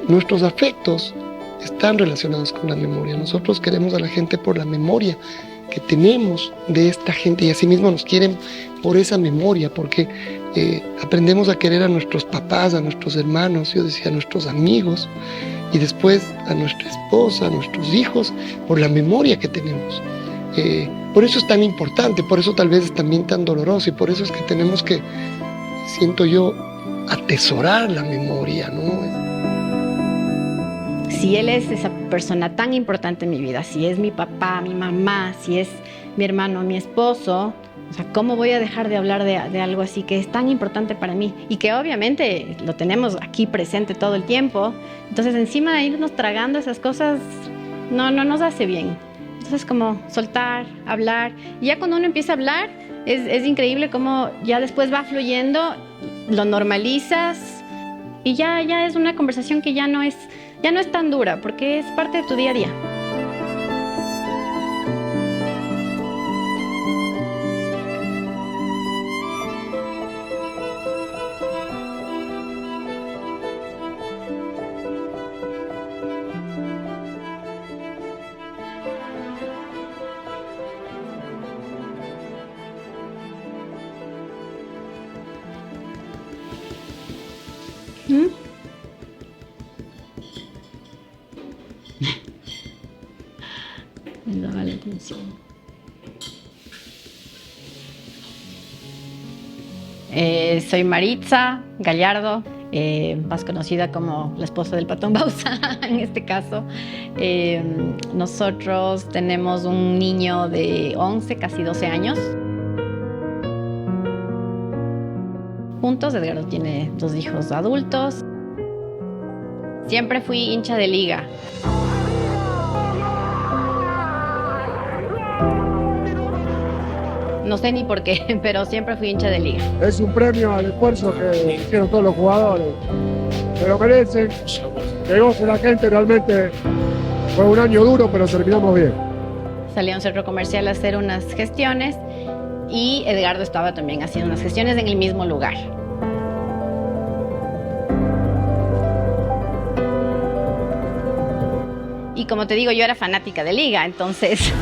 nuestros afectos están relacionados con la memoria. Nosotros queremos a la gente por la memoria que tenemos de esta gente y asimismo nos quieren por esa memoria, porque aprendemos a querer a nuestros papás, a nuestros hermanos, yo decía a nuestros amigos y después a nuestra esposa, a nuestros hijos, por la memoria que tenemos. Por eso es tan importante, por eso tal vez es también tan doloroso y por eso es que tenemos que, siento yo, atesorar la memoria, ¿no? Si él es esa persona tan importante en mi vida, si es mi papá, mi mamá, si es mi hermano, mi esposo, o sea, ¿cómo voy a dejar de hablar de algo así que es tan importante para mí? Y que obviamente lo tenemos aquí presente todo el tiempo. Entonces, encima de irnos tragando esas cosas, no nos hace bien. Entonces, como soltar, hablar. Y ya cuando uno empieza a hablar, es increíble cómo ya después va fluyendo, lo normalizas y ya es una conversación que ya no es tan dura, porque es parte de tu día a día. ¿Mm? Me llama la atención. Soy Maritza Gallardo, más conocida como la esposa del Patón Bausa en este caso. Nosotros tenemos un niño de 11, casi 12 años. Juntos, Edgardo tiene 2 hijos adultos. Siempre fui hincha de Liga. No sé ni por qué, pero siempre fui hincha de Liga. Es un premio al esfuerzo que hicieron todos los jugadores. Se lo merecen, que goce la gente, realmente fue un año duro, pero terminamos bien. Salí a un centro comercial a hacer unas gestiones y Edgardo estaba también haciendo unas gestiones en el mismo lugar. Y como te digo, yo era fanática de Liga, entonces...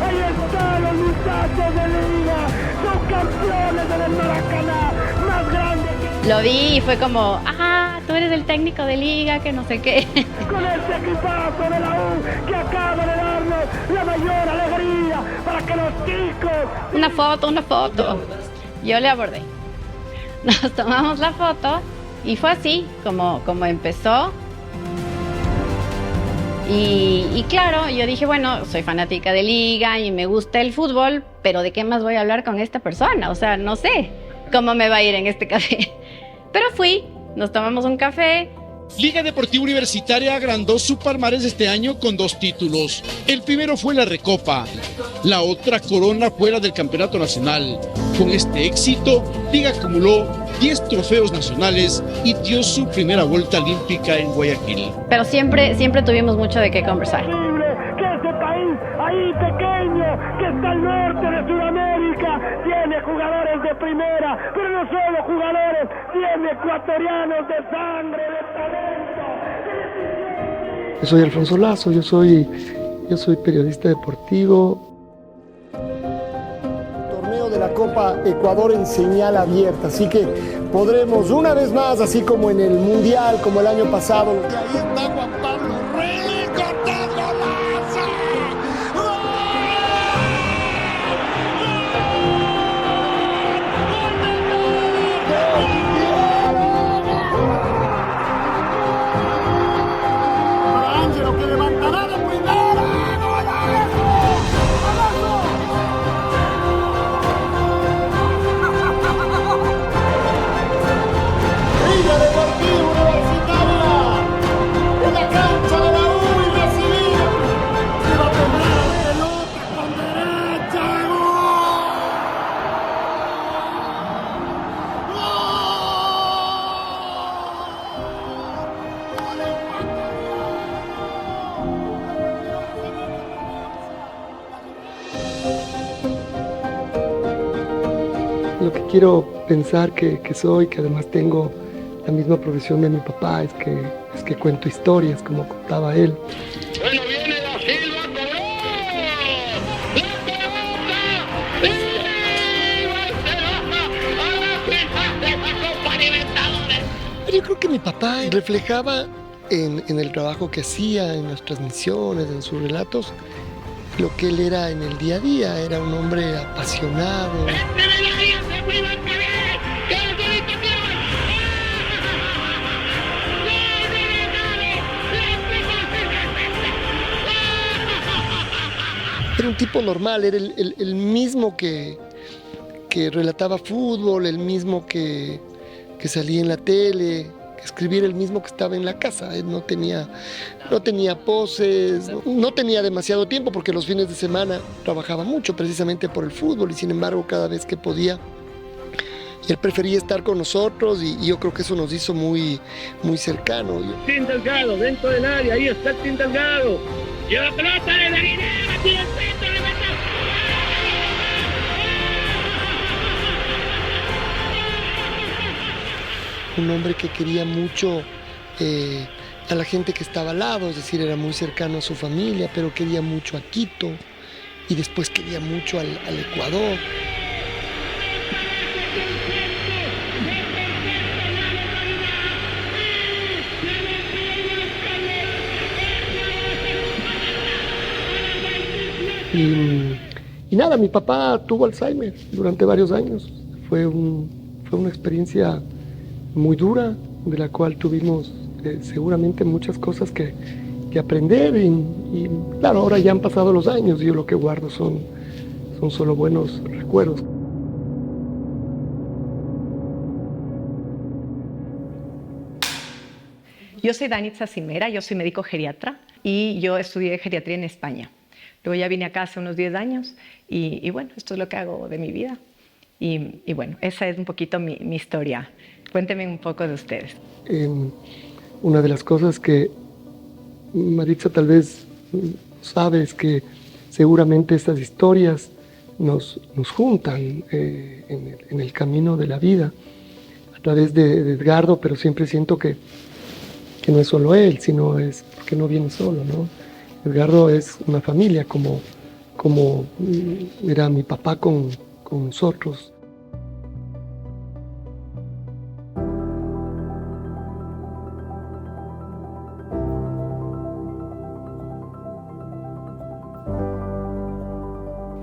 ¡Ahí están los muchachos de Liga! ¡Son campeones del Maracaná! ¡Más grandes que... Lo vi y fue como, tú eres el técnico de Liga, que no sé qué. Con este equipazo de la U que acaba de darnos la mayor alegría para que los chicos... Una foto. Yo le abordé. Nos tomamos la foto y fue así como empezó. Y claro, yo dije, bueno, soy fanática de Liga y me gusta el fútbol, pero ¿de qué más voy a hablar con esta persona? O sea, no sé cómo me va a ir en este café. Pero fui, nos tomamos un café. Liga Deportiva Universitaria agrandó su palmarés este año con 2 títulos. El primero fue la Recopa, la otra corona fue la del Campeonato Nacional. Con este éxito, Liga acumuló 10 trofeos nacionales y dio su primera vuelta olímpica en Guayaquil. Pero siempre tuvimos mucho de qué conversar. Que ese país ahí pequeño, que está al norte de Sudamérica, tiene jugadores de primera, pero no solo jugadores, tiene ecuatorianos de sangre, de talento. Yo soy Alfonso Lazo, yo soy periodista deportivo. De la Copa Ecuador en señal abierta, así que podremos una vez más, así como en el Mundial, como el año pasado. Y ahí está Juan Pablo Rey, cortando golazo. Para Ángelo, que levantará de primera. ¡Golazo! Liga Deportiva Universitaria, en la cancha de la U y recibir. Se va a tomar la pelota con derecha. Lo que quiero pensar que soy, que además tengo la misma profesión de mi papá, es que es que cuento historias, como contaba él. Bueno, viene Da Silva, cobró. La pelota. ¡Y Barcelona a la final de la Copa Libertadores! Yo creo que mi papá reflejaba en el trabajo que hacía, en las transmisiones, en sus relatos, lo que él era en el día a día. Era un hombre apasionado. Era un tipo normal, era el mismo que relataba fútbol, el mismo que salía en la tele, que escribía, el mismo que estaba en la casa. Él no tenía poses, no tenía demasiado tiempo porque los fines de semana trabajaba mucho precisamente por el fútbol, y sin embargo cada vez que podía él prefería estar con nosotros, y yo creo que eso nos hizo muy, muy cercanos. Tim Delgado, dentro del área, ahí está Tim Delgado. Lleva la pelota de la Guinea, tira el centro, le mete. Un hombre que quería mucho a la gente que estaba al lado, es decir, era muy cercano a su familia, pero quería mucho a Quito y después quería mucho al Ecuador. Y nada, mi papá tuvo Alzheimer durante varios años. Fue una experiencia muy dura, de la cual tuvimos seguramente muchas cosas que aprender, y claro, ahora ya han pasado los años y yo lo que guardo son solo buenos recuerdos. Yo soy Danitza Cimera, yo soy médico geriatra y yo estudié geriatría en España. Luego ya vine acá hace unos 10 años y bueno, esto es lo que hago de mi vida. Y bueno, esa es un poquito mi historia. Cuéntenme un poco de ustedes. Una de las cosas que Maritza tal vez sabe es que seguramente estas historias nos juntan en el camino de la vida a través de Edgardo, pero siempre siento que no es solo él, sino es porque no viene solo, ¿no? Edgardo es una familia, como era mi papá con nosotros.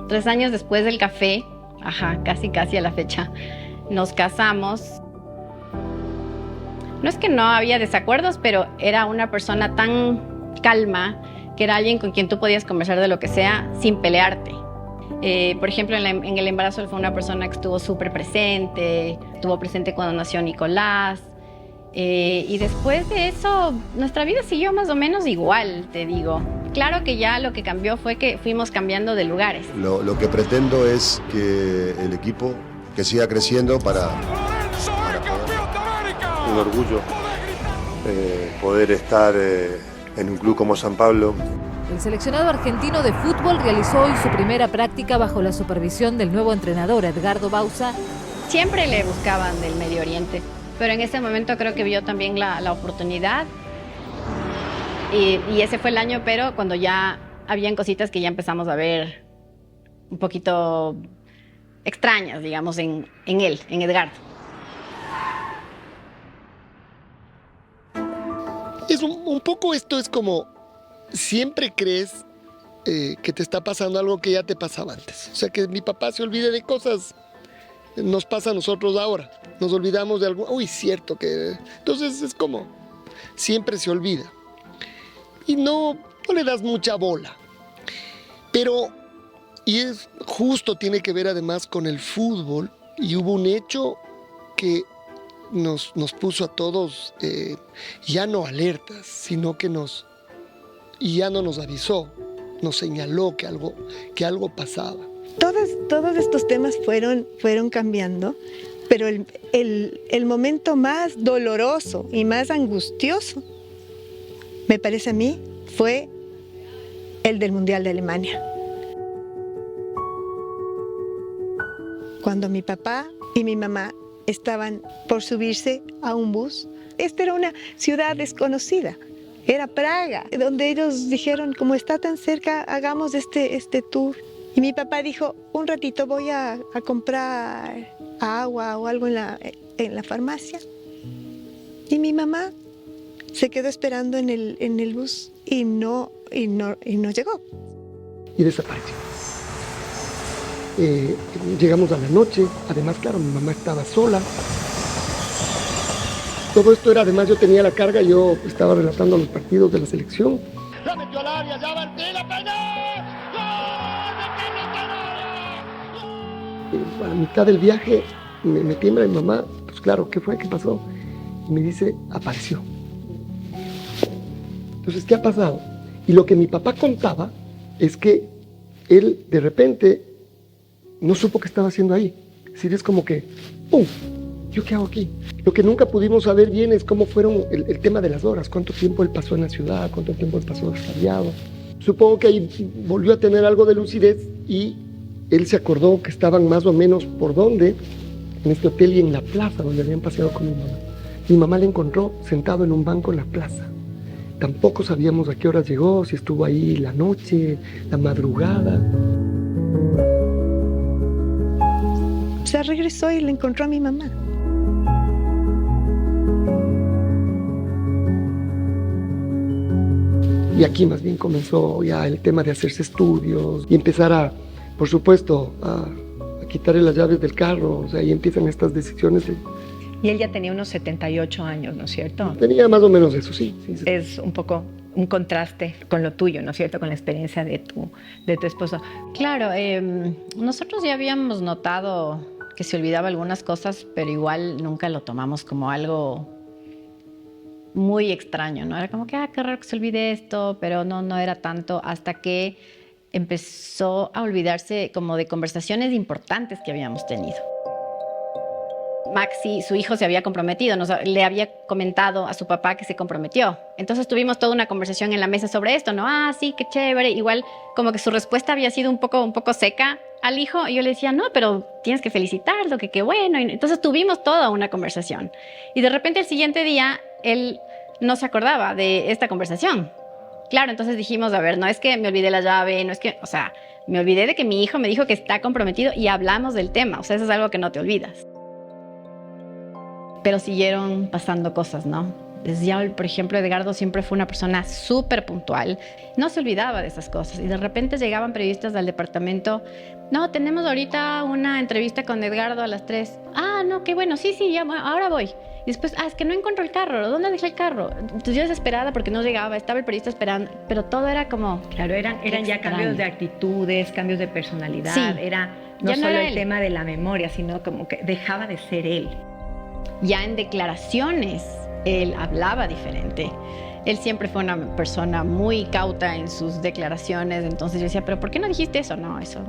Tres años después del café, casi a la fecha, nos casamos. No es que no había desacuerdos, pero era una persona tan calma, que era alguien con quien tú podías conversar de lo que sea sin pelearte. Por ejemplo, en el embarazo él fue una persona que estuvo súper presente, estuvo presente cuando nació Nicolás. Y después de eso, nuestra vida siguió más o menos igual, te digo. Claro que ya lo que cambió fue que fuimos cambiando de lugares. Lo que pretendo es que el equipo que siga creciendo para un orgullo poder estar en un club como San Pablo. El seleccionado argentino de fútbol realizó hoy su primera práctica bajo la supervisión del nuevo entrenador, Edgardo Bauza. Siempre le buscaban del Medio Oriente, pero en ese momento creo que vio también la oportunidad. Y ese fue el año, pero cuando ya habían cositas que ya empezamos a ver un poquito extrañas, digamos, en él, en Edgardo. Es un poco esto, es como siempre crees que te está pasando algo que ya te pasaba antes. O sea, que mi papá se olvide de cosas, nos pasa a nosotros ahora. Nos olvidamos de algo, uy, cierto que... Entonces es como, siempre se olvida. Y no le das mucha bola. Pero, y es justo, tiene que ver además con el fútbol, y hubo un hecho que nos puso a todos ya no alertas, sino que ya no nos avisó, nos señaló que algo pasaba. Todos estos temas fueron cambiando, pero el momento más doloroso y más angustioso, me parece a mí, fue el del Mundial de Alemania. Cuando mi papá y mi mamá estaban por subirse a un bus esta era una ciudad desconocida. Era Praga, donde ellos dijeron, como está tan cerca, hagamos este tour. Y mi papá dijo, un ratito voy a comprar agua o algo en la farmacia. Y mi mamá se quedó esperando en el bus y no llegó. Y desapareció. Llegamos a la noche, además, claro, mi mamá estaba sola. Todo esto era, además, yo tenía la carga, yo estaba relatando los partidos de la selección. La metió al área, ya va el tiro, pegó. A la mitad del viaje me tiembla mi mamá, pues claro, ¿qué fue? ¿Qué pasó? Y me dice, apareció. Entonces, ¿qué ha pasado? Y lo que mi papá contaba es que él de repente no supo qué estaba haciendo ahí. Es decir, es como que, ¡pum! ¿Yo qué hago aquí? Lo que nunca pudimos saber bien es cómo fueron el tema de las horas, cuánto tiempo él pasó en la ciudad, cuánto tiempo él pasó extraviado. Supongo que ahí volvió a tener algo de lucidez y él se acordó que estaban más o menos por dónde, en este hotel y en la plaza donde habían paseado con mi mamá. Mi mamá le encontró sentado en un banco en la plaza. Tampoco sabíamos a qué horas llegó, si estuvo ahí la noche, la madrugada. O sea, regresó y le encontró a mi mamá. Y aquí más bien comenzó ya el tema de hacerse estudios y empezar a, por supuesto, a quitarle las llaves del carro. O sea, ahí empiezan estas decisiones. Y él ya tenía unos 78 años, ¿no es cierto? Tenía más o menos eso, sí. Es un poco un contraste con lo tuyo, ¿no es cierto? Con la experiencia de tu esposo. Claro, nosotros ya habíamos notado que se olvidaba algunas cosas, pero igual nunca lo tomamos como algo muy extraño, ¿no? Era como que, qué raro que se olvide esto, pero no era tanto hasta que empezó a olvidarse como de conversaciones importantes que habíamos tenido. Maxi, su hijo, se había comprometido, le había comentado a su papá que se comprometió. Entonces tuvimos toda una conversación en la mesa sobre esto, ¿no? Sí, qué chévere. Igual como que su respuesta había sido un poco seca al hijo. Y yo le decía, no, pero tienes que felicitarlo, que qué bueno. Y entonces tuvimos toda una conversación. Y de repente el siguiente día, él no se acordaba de esta conversación. Claro, entonces dijimos, a ver, no es que me olvidé la llave, no es que, o sea, me olvidé de que mi hijo me dijo que está comprometido y hablamos del tema. O sea, eso es algo que no te olvidas. Pero siguieron pasando cosas, ¿no? Desde ya, por ejemplo, Edgardo siempre fue una persona súper puntual. No se olvidaba de esas cosas. Y de repente llegaban periodistas al departamento. No, tenemos ahorita una entrevista con Edgardo a las 3. No, qué bueno. Sí, ya, ahora voy. Y después, es que no encuentro el carro. ¿Dónde dejé el carro? Entonces yo desesperada porque no llegaba. Estaba el periodista esperando. Pero todo era como... Claro, eran ya cambios de actitudes, cambios de personalidad. Sí. Era no solo el tema de la memoria, sino como que dejaba de ser él. Ya en declaraciones, él hablaba diferente. Él siempre fue una persona muy cauta en sus declaraciones. Entonces yo decía, ¿pero por qué no dijiste eso? No, eso,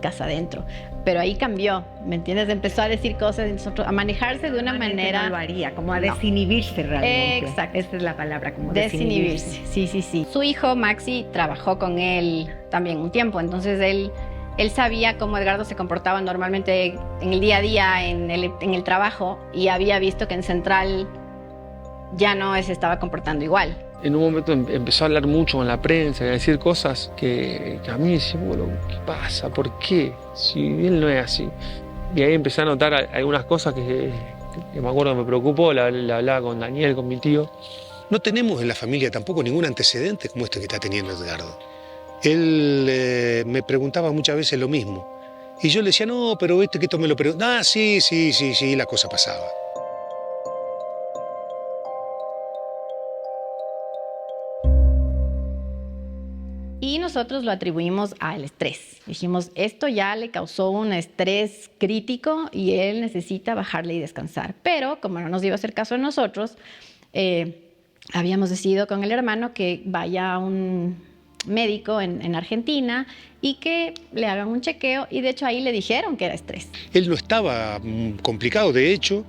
casa adentro. Pero ahí cambió, ¿me entiendes? Empezó a decir cosas, a manejarse de una manera... No lo haría, como a desinhibirse realmente. Exacto. Esa es la palabra, como desinhibirse. Sí. Su hijo, Maxi, trabajó con él también un tiempo. Entonces él sabía cómo Edgardo se comportaba normalmente en el día a día, en el trabajo, y había visto que en Central ya no se estaba comportando igual. En un momento empezó a hablar mucho con la prensa y a decir cosas que a mí decían, bueno, ¿qué pasa? ¿Por qué? Si él no es así. Y ahí empecé a notar algunas cosas que me acuerdo que me preocupó, la hablaba con Daniel, con mi tío. No tenemos en la familia tampoco ningún antecedente como este que está teniendo Edgardo. Él me preguntaba muchas veces lo mismo. Y yo le decía, no, pero que esto me lo preguntaba. Sí, la cosa pasaba. Y nosotros lo atribuimos al estrés. Dijimos, esto ya le causó un estrés crítico y él necesita bajarle y descansar. Pero como no nos iba a hacer caso a nosotros, habíamos decidido con el hermano que vaya a un médico en Argentina y que le hagan un chequeo, y de hecho ahí le dijeron que era estrés. Él no estaba complicado, de hecho,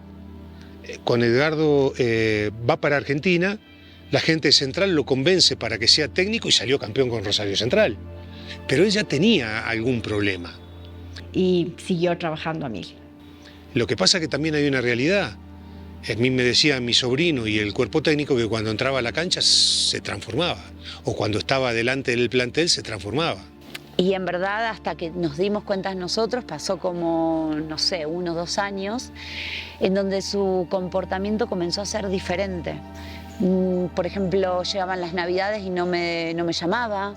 con Edgardo va para Argentina, la gente de Central lo convence para que sea técnico y salió campeón con Rosario Central. Pero él ya tenía algún problema. Y siguió trabajando a 1000. Lo que pasa es que también hay una realidad. A mí me decía mi sobrino y el cuerpo técnico que cuando entraba a la cancha se transformaba, o cuando estaba delante del plantel se transformaba. Y en verdad, hasta que nos dimos cuenta nosotros, pasó como, no sé, 1 o 2 años, en donde su comportamiento comenzó a ser diferente. Por ejemplo, llegaban las Navidades y no me llamaba.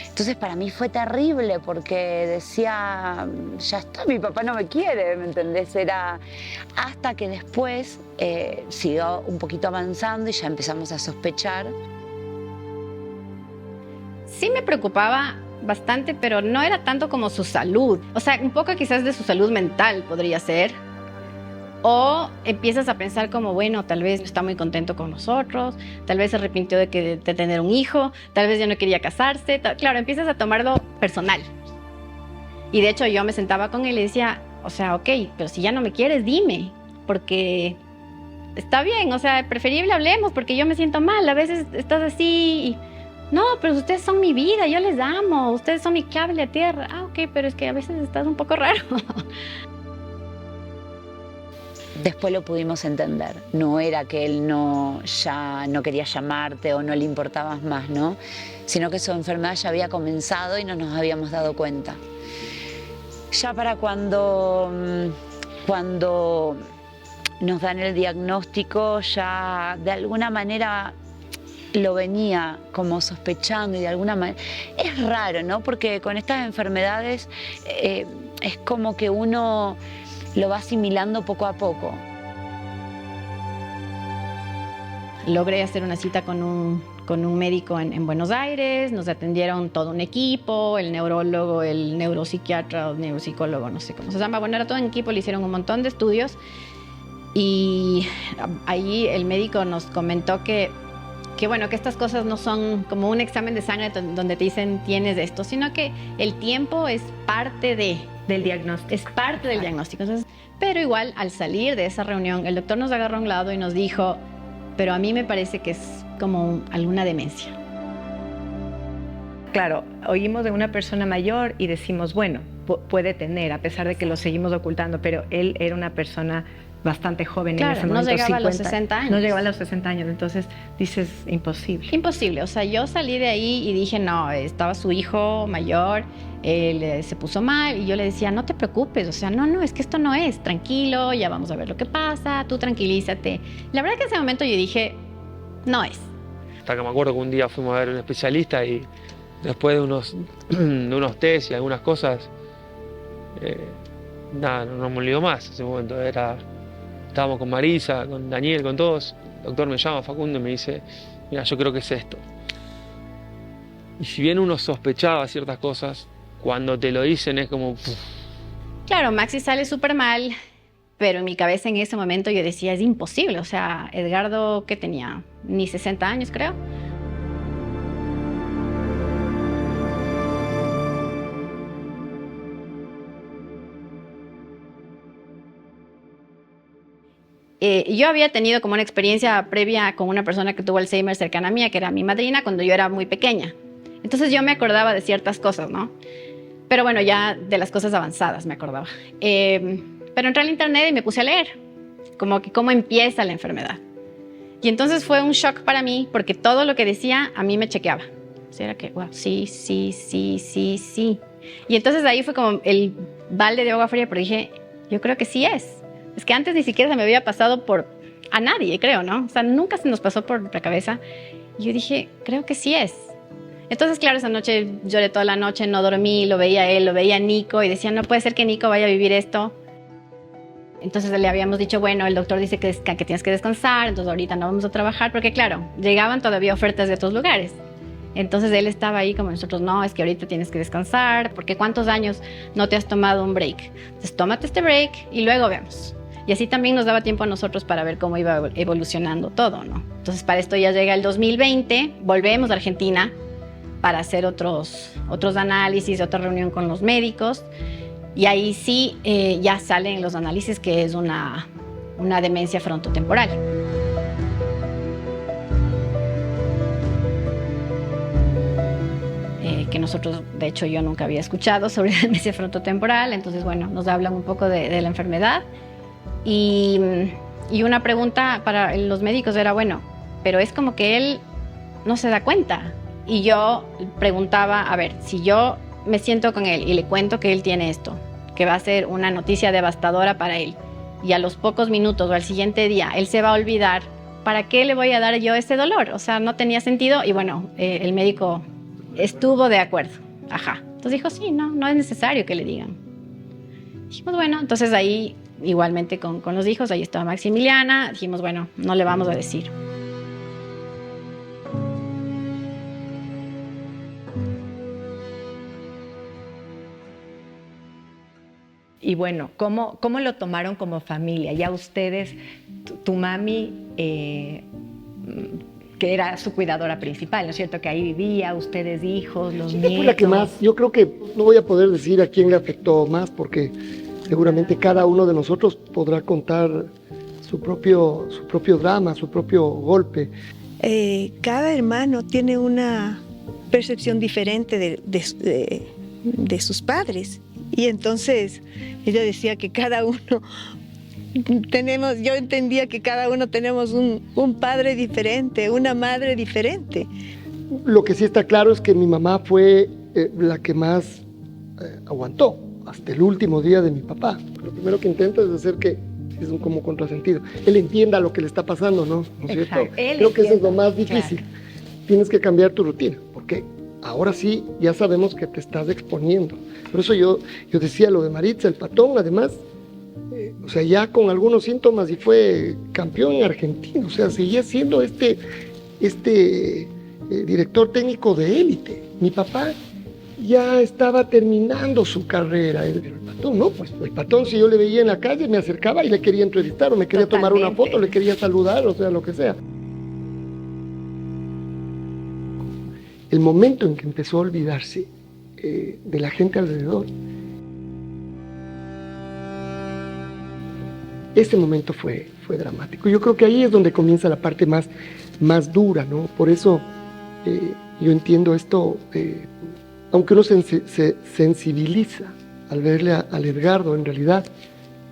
Entonces para mí fue terrible porque decía, ya está, mi papá no me quiere, ¿me entendés? Era hasta que después siguió un poquito avanzando y ya empezamos a sospechar. Sí me preocupaba bastante, pero no era tanto como su salud. O sea, un poco quizás de su salud mental podría ser. O empiezas a pensar como, bueno, tal vez no está muy contento con nosotros, tal vez se arrepintió de tener un hijo, tal vez ya no quería casarse. Claro, empiezas a tomarlo personal. Y de hecho yo me sentaba con él y decía, o sea, ok, pero si ya no me quieres, dime, porque está bien, o sea, preferible hablemos, porque yo me siento mal, a veces estás así y, no, pero ustedes son mi vida, yo les amo, ustedes son mi cable a tierra. Ah, ok, pero es que a veces estás un poco raro. Después lo pudimos entender. No era que él ya no quería llamarte o no le importabas más, ¿no? Sino que su enfermedad ya había comenzado y no nos habíamos dado cuenta. Ya para cuando nos dan el diagnóstico, ya de alguna manera lo venía como sospechando y de alguna manera... Es raro, ¿no? Porque con estas enfermedades es como que uno lo va asimilando poco a poco. Logré hacer una cita con un médico en Buenos Aires, nos atendieron todo un equipo, el neurólogo, el neuropsiquiatra, el neuropsicólogo, no sé cómo se llama. Bueno, era todo un equipo, le hicieron un montón de estudios y ahí el médico nos comentó que bueno, que estas cosas no son como un examen de sangre donde te dicen tienes esto, sino que el tiempo es parte del diagnóstico. Es parte del diagnóstico. Entonces, pero igual, al salir de esa reunión, el doctor nos agarró a un lado y nos dijo, pero a mí me parece que es como alguna demencia. Claro, oímos de una persona mayor y decimos, bueno, puede tener, a pesar de que lo seguimos ocultando, pero él era una persona bastante joven, claro, en ese momento. No llegaba a los 60 años. No llegaba a los 60 años, entonces dices, imposible. Imposible, o sea, yo salí de ahí y dije, no, estaba su hijo mayor, él se puso mal y yo le decía, no te preocupes, o sea, no, es que esto no es, tranquilo, ya vamos a ver lo que pasa, tú tranquilízate. La verdad que en ese momento yo dije, no es. Hasta que me acuerdo que un día fuimos a ver a un especialista y después de unos test y algunas cosas, nada, no me olvido más ese momento. Estábamos con Marisa, con Daniel, con todos. El doctor me llama, Facundo, y me dice, mira, yo creo que es esto. Y si bien uno sospechaba ciertas cosas, cuando te lo dicen es como... Uf. Claro, Maxi sale súper mal, pero en mi cabeza en ese momento yo decía, es imposible. O sea, Edgardo, ¿qué tenía? Ni 60 años, creo. Yo había tenido como una experiencia previa con una persona que tuvo Alzheimer cercana a mí, que era mi madrina, cuando yo era muy pequeña. Entonces yo me acordaba de ciertas cosas, ¿no? Pero bueno, ya de las cosas avanzadas me acordaba. Pero entré al internet y me puse a leer, como que cómo empieza la enfermedad. Y entonces fue un shock para mí, porque todo lo que decía a mí me chequeaba. O sea, era que, wow, sí. Y entonces ahí fue como el balde de agua fría, pero dije, yo creo que sí es. Es que antes ni siquiera se me había pasado a nadie, creo, ¿no? O sea, nunca se nos pasó por la cabeza. Y yo dije, creo que sí es. Entonces, claro, esa noche lloré toda la noche, no dormí, lo veía a él, lo veía a Nico y decía, no puede ser que Nico vaya a vivir esto. Entonces le habíamos dicho, bueno, el doctor dice que tienes que descansar, entonces ahorita no vamos a trabajar, porque claro, llegaban todavía ofertas de otros lugares. Entonces él estaba ahí como nosotros, no, es que ahorita tienes que descansar, porque ¿cuántos años no te has tomado un break? Entonces tómate este break y luego vemos. Y así también nos daba tiempo a nosotros para ver cómo iba evolucionando todo, ¿no? Entonces para esto ya llega el 2020, volvemos a Argentina para hacer otros análisis, otra reunión con los médicos. Y ahí sí ya salen los análisis que es una demencia frontotemporal. Que nosotros, de hecho, yo nunca había escuchado sobre la demencia frontotemporal. Entonces, bueno, nos hablan un poco de la enfermedad. Y Y una pregunta para los médicos era, bueno, pero es como que él no se da cuenta. Y yo preguntaba, a ver, si yo me siento con él y le cuento que él tiene esto, que va a ser una noticia devastadora para él, y a los pocos minutos o al siguiente día él se va a olvidar, ¿para qué le voy a dar yo ese dolor? O sea, no tenía sentido. Y bueno, el médico estuvo de acuerdo. Ajá. Entonces dijo, sí, no es necesario que le digan. Dijimos, bueno, entonces ahí, igualmente con los hijos, ahí estaba Maximiliana, dijimos, bueno, no le vamos a decir. Y bueno, ¿cómo lo tomaron como familia? Ya ustedes, tu mami, que era su cuidadora principal, ¿no es cierto? Que ahí vivía, ustedes hijos, los nietos. Fue la que más, yo creo que no voy a poder decir a quién le afectó más, porque seguramente cada uno de nosotros podrá contar su propio drama, su propio golpe. Cada hermano tiene una percepción diferente de sus padres. Y entonces ella decía que cada uno yo entendía que cada uno tenemos un padre diferente, una madre diferente. Lo que sí está claro es que mi mamá fue la que más aguantó hasta el último día de mi papá. Lo primero que intenta es hacer que, es como contrasentido, él entienda lo que le está pasando, ¿no es cierto? Creo que eso es lo más difícil. Claro. Tienes que cambiar tu rutina, porque ahora sí ya sabemos que te estás exponiendo. Por eso yo decía lo de Maritza, el Patón, además, o sea, ya con algunos síntomas y fue campeón en Argentina, o sea, seguía siendo este director técnico de élite. Mi papá ya estaba terminando su carrera, el Patón, ¿no? Pues el Patón, si yo le veía en la calle, me acercaba y le quería entrevistar, o me quería tomar una foto, le quería saludar, o sea, lo que sea. El momento en que empezó a olvidarse de la gente alrededor, ese momento fue dramático. Yo creo que ahí es donde comienza la parte más dura, ¿no? Por eso yo entiendo esto, aunque uno se sensibiliza al verle al Edgardo, en realidad,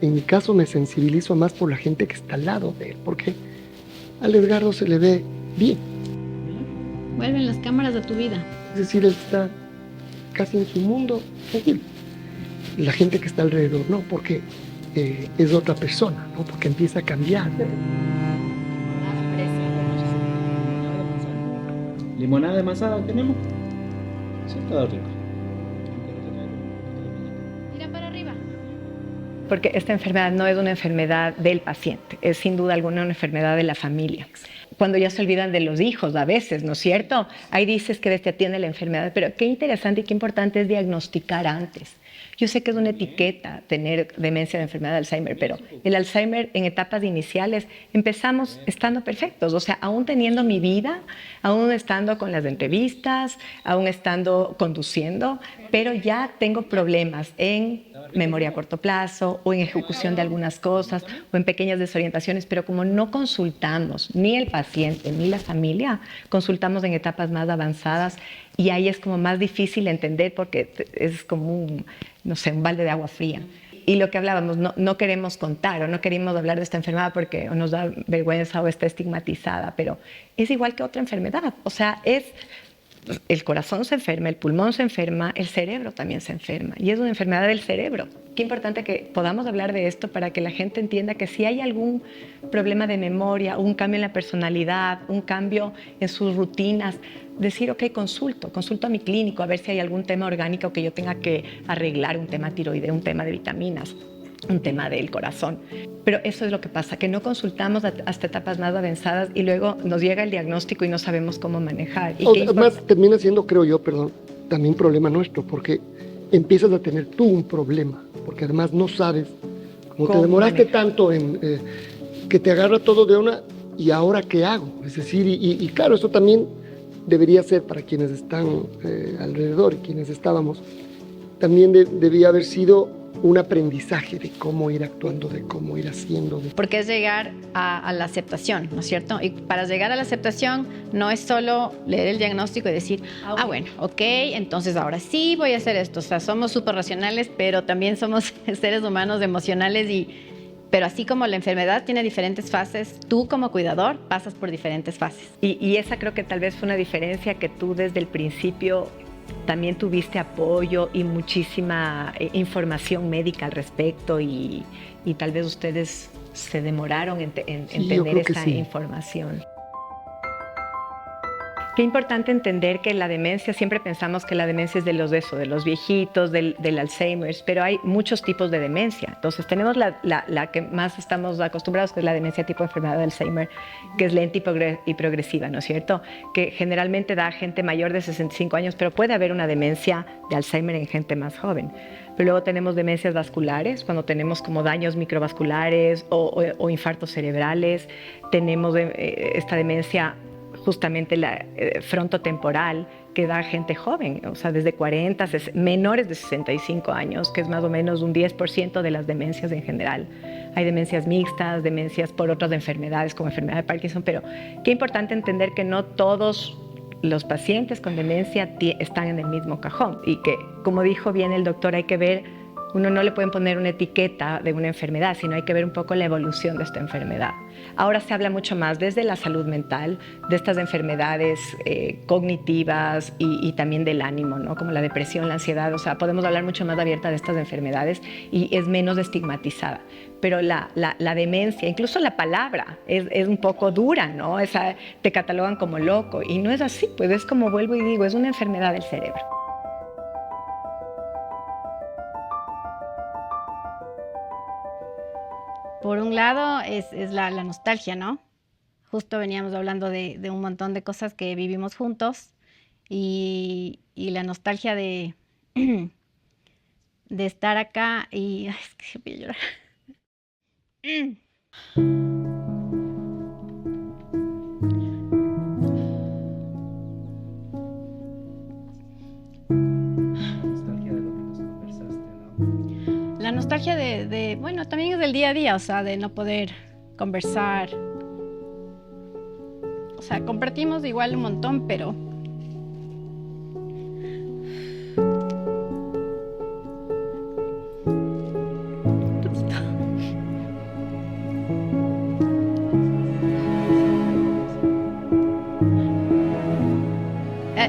en mi caso me sensibilizo más por la gente que está al lado de él, porque al Edgardo se le ve bien. Vuelven las cámaras de tu vida. Es decir, él está casi en su mundo tranquilo. La gente que está alrededor, no, porque es otra persona, ¿no? Porque empieza a cambiar. ¿Limonada de manzana tenemos? Sí, todo rico. Mira para arriba. Porque esta enfermedad no es una enfermedad del paciente, es sin duda alguna una enfermedad de la familia. Cuando ya se olvidan de los hijos a veces, ¿no es cierto? Ahí dices que te atiende la enfermedad, pero qué interesante y qué importante es diagnosticar antes. Yo sé que es una etiqueta tener demencia de enfermedad de Alzheimer, pero el Alzheimer en etapas iniciales empezamos estando perfectos, o sea, aún teniendo mi vida, aún estando con las entrevistas, aún estando conduciendo, pero ya tengo problemas en memoria a corto plazo o en ejecución de algunas cosas o en pequeñas desorientaciones, pero como no consultamos ni el paciente ni la familia, consultamos en etapas más avanzadas y ahí es como más difícil entender porque es como un balde de agua fría. Y lo que hablábamos, no queremos contar o no queremos hablar de esta enfermedad porque o nos da vergüenza o está estigmatizada, pero es igual que otra enfermedad, o sea, el corazón se enferma, el pulmón se enferma, el cerebro también se enferma y es una enfermedad del cerebro. Qué importante que podamos hablar de esto para que la gente entienda que si hay algún problema de memoria, un cambio en la personalidad, un cambio en sus rutinas, decir, ok, consulto a mi clínico a ver si hay algún tema orgánico que yo tenga que arreglar, un tema tiroideo, un tema de vitaminas, un tema del corazón. Pero eso es lo que pasa, que no consultamos hasta etapas más avanzadas y luego nos llega el diagnóstico y no sabemos cómo manejar. Y además termina siendo, creo yo, también problema nuestro, porque empiezas a tener tú un problema, porque además no sabes, como te demoraste tanto en que te agarra todo de una, ¿y ahora qué hago? Es decir, y claro, eso también debería ser para quienes están alrededor y quienes estábamos, también debía haber sido un aprendizaje de cómo ir actuando, de cómo ir haciendo. Porque es llegar a la aceptación, ¿no es cierto? Y para llegar a la aceptación no es solo leer el diagnóstico y decir, bueno, ok, entonces ahora sí voy a hacer esto. O sea, somos súper racionales, pero también somos seres humanos emocionales Pero así como la enfermedad tiene diferentes fases, tú como cuidador pasas por diferentes fases. Y esa creo que tal vez fue una diferencia, que tú desde el principio también tuviste apoyo y muchísima información médica al respecto, y tal vez ustedes se demoraron en tener esa información. Qué importante entender que la demencia, siempre pensamos que la demencia es de los viejitos, del Alzheimer, pero hay muchos tipos de demencia. Entonces tenemos la que más estamos acostumbrados, que es la demencia tipo enfermedad de Alzheimer, que es lenta y progresiva, ¿no es cierto? Que generalmente da a gente mayor de 65 años, pero puede haber una demencia de Alzheimer en gente más joven. Pero luego tenemos demencias vasculares, cuando tenemos como daños microvasculares o infartos cerebrales. Tenemos esta demencia justamente la frontotemporal, que da a gente joven, o sea, desde 40, menores de 65 años, que es más o menos un 10% de las demencias en general. Hay demencias mixtas, demencias por otras enfermedades, como enfermedad de Parkinson, pero qué importante entender que no todos los pacientes con demencia están en el mismo cajón, y que, como dijo bien el doctor, hay que ver, uno no le pueden poner una etiqueta de una enfermedad, sino hay que ver un poco la evolución de esta enfermedad. Ahora se habla mucho más desde la salud mental, de estas enfermedades cognitivas y también del ánimo, ¿no? Como la depresión, la ansiedad. O sea, podemos hablar mucho más abierta de estas enfermedades y es menos estigmatizada. Pero la demencia, incluso la palabra, es un poco dura, ¿no? Te catalogan como loco, y no es así, pues es como vuelvo y digo, es una enfermedad del cerebro. Por un lado es la nostalgia, ¿no? Justo veníamos hablando de un montón de cosas que vivimos juntos, y la nostalgia de estar acá y... Ay, es que voy a llorar. La nostalgia bueno, también es del día a día, o sea, de no poder conversar. O sea, compartimos igual un montón, pero...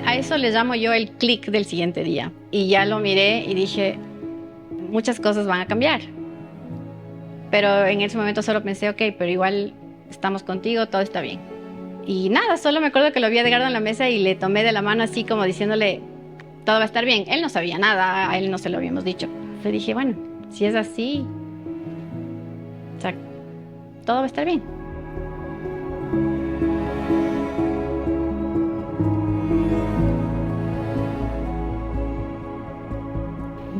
A eso le llamo yo el clic del siguiente día. Y ya lo miré y dije, muchas cosas van a cambiar. Pero en ese momento solo pensé, ok, pero igual estamos contigo, todo está bien. Y nada, solo me acuerdo que lo vi a Edgardo en la mesa y le tomé de la mano así como diciéndole, todo va a estar bien. Él no sabía nada, a él no se lo habíamos dicho. Le dije, bueno, si es así, o sea, todo va a estar bien.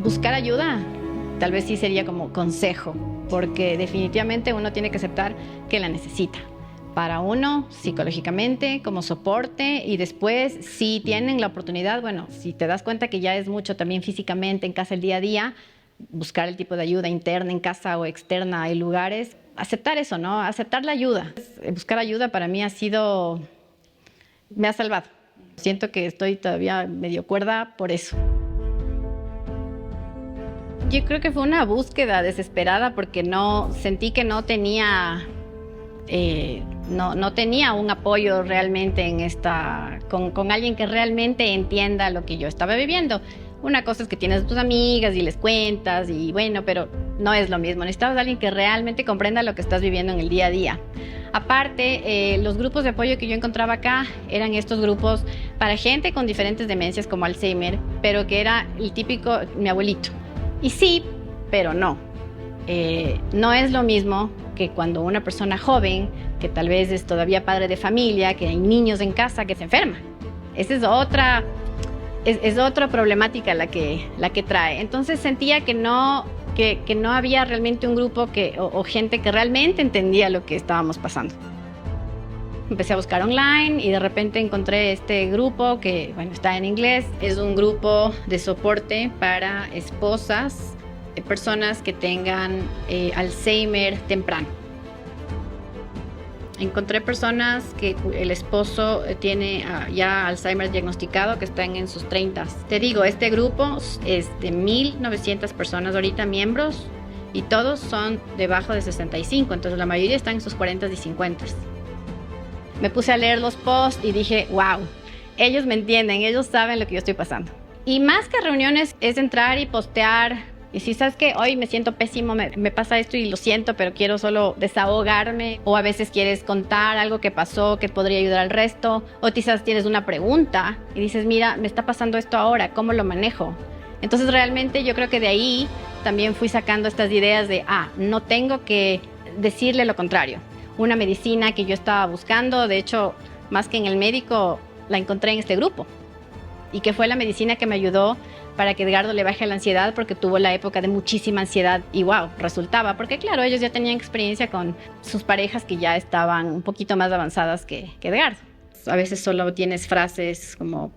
Buscar ayuda, tal vez sí sería como consejo, porque definitivamente uno tiene que aceptar que la necesita. Para uno, psicológicamente, como soporte, y después, si tienen la oportunidad, bueno, si te das cuenta que ya es mucho también físicamente en casa el día a día, buscar el tipo de ayuda interna en casa o externa, hay lugares, aceptar eso, ¿no? Aceptar la ayuda. Buscar ayuda para mí me ha salvado. Siento que estoy todavía medio cuerda por eso. Yo creo que fue una búsqueda desesperada porque sentí que no tenía un apoyo realmente con alguien que realmente entienda lo que yo estaba viviendo. Una cosa es que tienes a tus amigas y les cuentas y bueno, pero no es lo mismo. Necesitabas a alguien que realmente comprenda lo que estás viviendo en el día a día. Aparte, los grupos de apoyo que yo encontraba acá eran estos grupos para gente con diferentes demencias como Alzheimer, pero que era el típico mi abuelito. Y sí, pero no. No es lo mismo que cuando una persona joven, que tal vez es todavía padre de familia, que hay niños en casa, que se enferma. Esa es otra problemática la que trae. Entonces sentía que no había realmente un grupo o gente que realmente entendía lo que estábamos pasando. Empecé a buscar online y de repente encontré este grupo que, bueno, está en inglés. Es un grupo de soporte para esposas, personas que tengan Alzheimer temprano. Encontré personas que el esposo tiene ya Alzheimer diagnosticado, que están en sus 30s. Te digo, este grupo es de 1.900 personas ahorita, miembros, y todos son debajo de 65, entonces la mayoría están en sus 40s y 50s. Me puse a leer los posts y dije, wow, ellos me entienden, ellos saben lo que yo estoy pasando. Y más que reuniones es entrar y postear. Y si sabes que hoy me siento pésimo, me pasa esto y lo siento, pero quiero solo desahogarme. O a veces quieres contar algo que pasó que podría ayudar al resto. O quizás tienes una pregunta y dices, mira, me está pasando esto ahora, ¿cómo lo manejo? Entonces realmente yo creo que de ahí también fui sacando estas ideas de, no tengo que decirle lo contrario. Una medicina que yo estaba buscando, de hecho, más que en el médico, la encontré en este grupo. Y que fue la medicina que me ayudó para que Edgardo le baje la ansiedad, porque tuvo la época de muchísima ansiedad y wow, resultaba. Porque claro, ellos ya tenían experiencia con sus parejas que ya estaban un poquito más avanzadas que Edgardo. A veces solo tienes frases como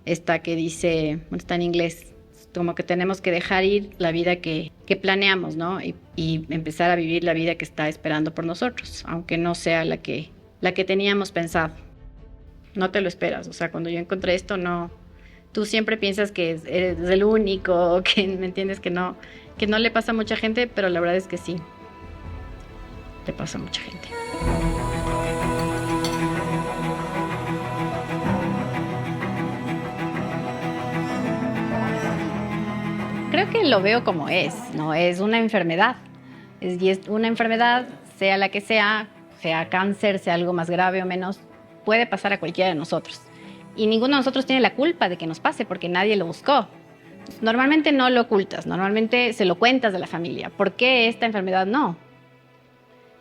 esta que dice, está en inglés, como que tenemos que dejar ir la vida que planeamos, ¿no? Y empezar a vivir la vida que está esperando por nosotros, aunque no sea la que teníamos pensado. No te lo esperas, o sea, cuando yo encontré esto, no, tú siempre piensas que eres el único, que me entiendes, que no le pasa a mucha gente, pero la verdad es que sí, te pasa a mucha gente. Creo que lo veo como es, ¿no? Es una enfermedad, y es una enfermedad, sea la que sea cáncer, sea algo más grave o menos, puede pasar a cualquiera de nosotros. Y ninguno de nosotros tiene la culpa de que nos pase porque nadie lo buscó. Normalmente no lo ocultas, normalmente se lo cuentas de la familia. ¿Por qué esta enfermedad no?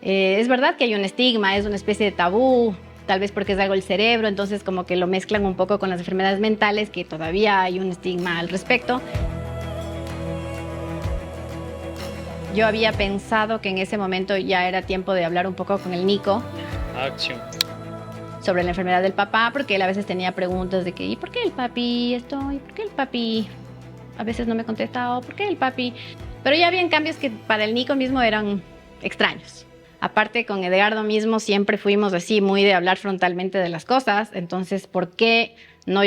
Es verdad que hay un estigma, es una especie de tabú, tal vez porque es algo del cerebro, entonces como que lo mezclan un poco con las enfermedades mentales, que todavía hay un estigma al respecto. Yo había pensado que en ese momento ya era tiempo de hablar un poco con el Nico. Acción. Sobre la enfermedad del papá, porque él a veces tenía preguntas de que ¿y por qué el papi esto? ¿Y por qué el papi? A veces no me contestaba, ¿por qué el papi? Pero ya habían cambios que para el Nico mismo eran extraños. Aparte, con Edgardo mismo siempre fuimos así, muy de hablar frontalmente de las cosas. Entonces, ¿por qué no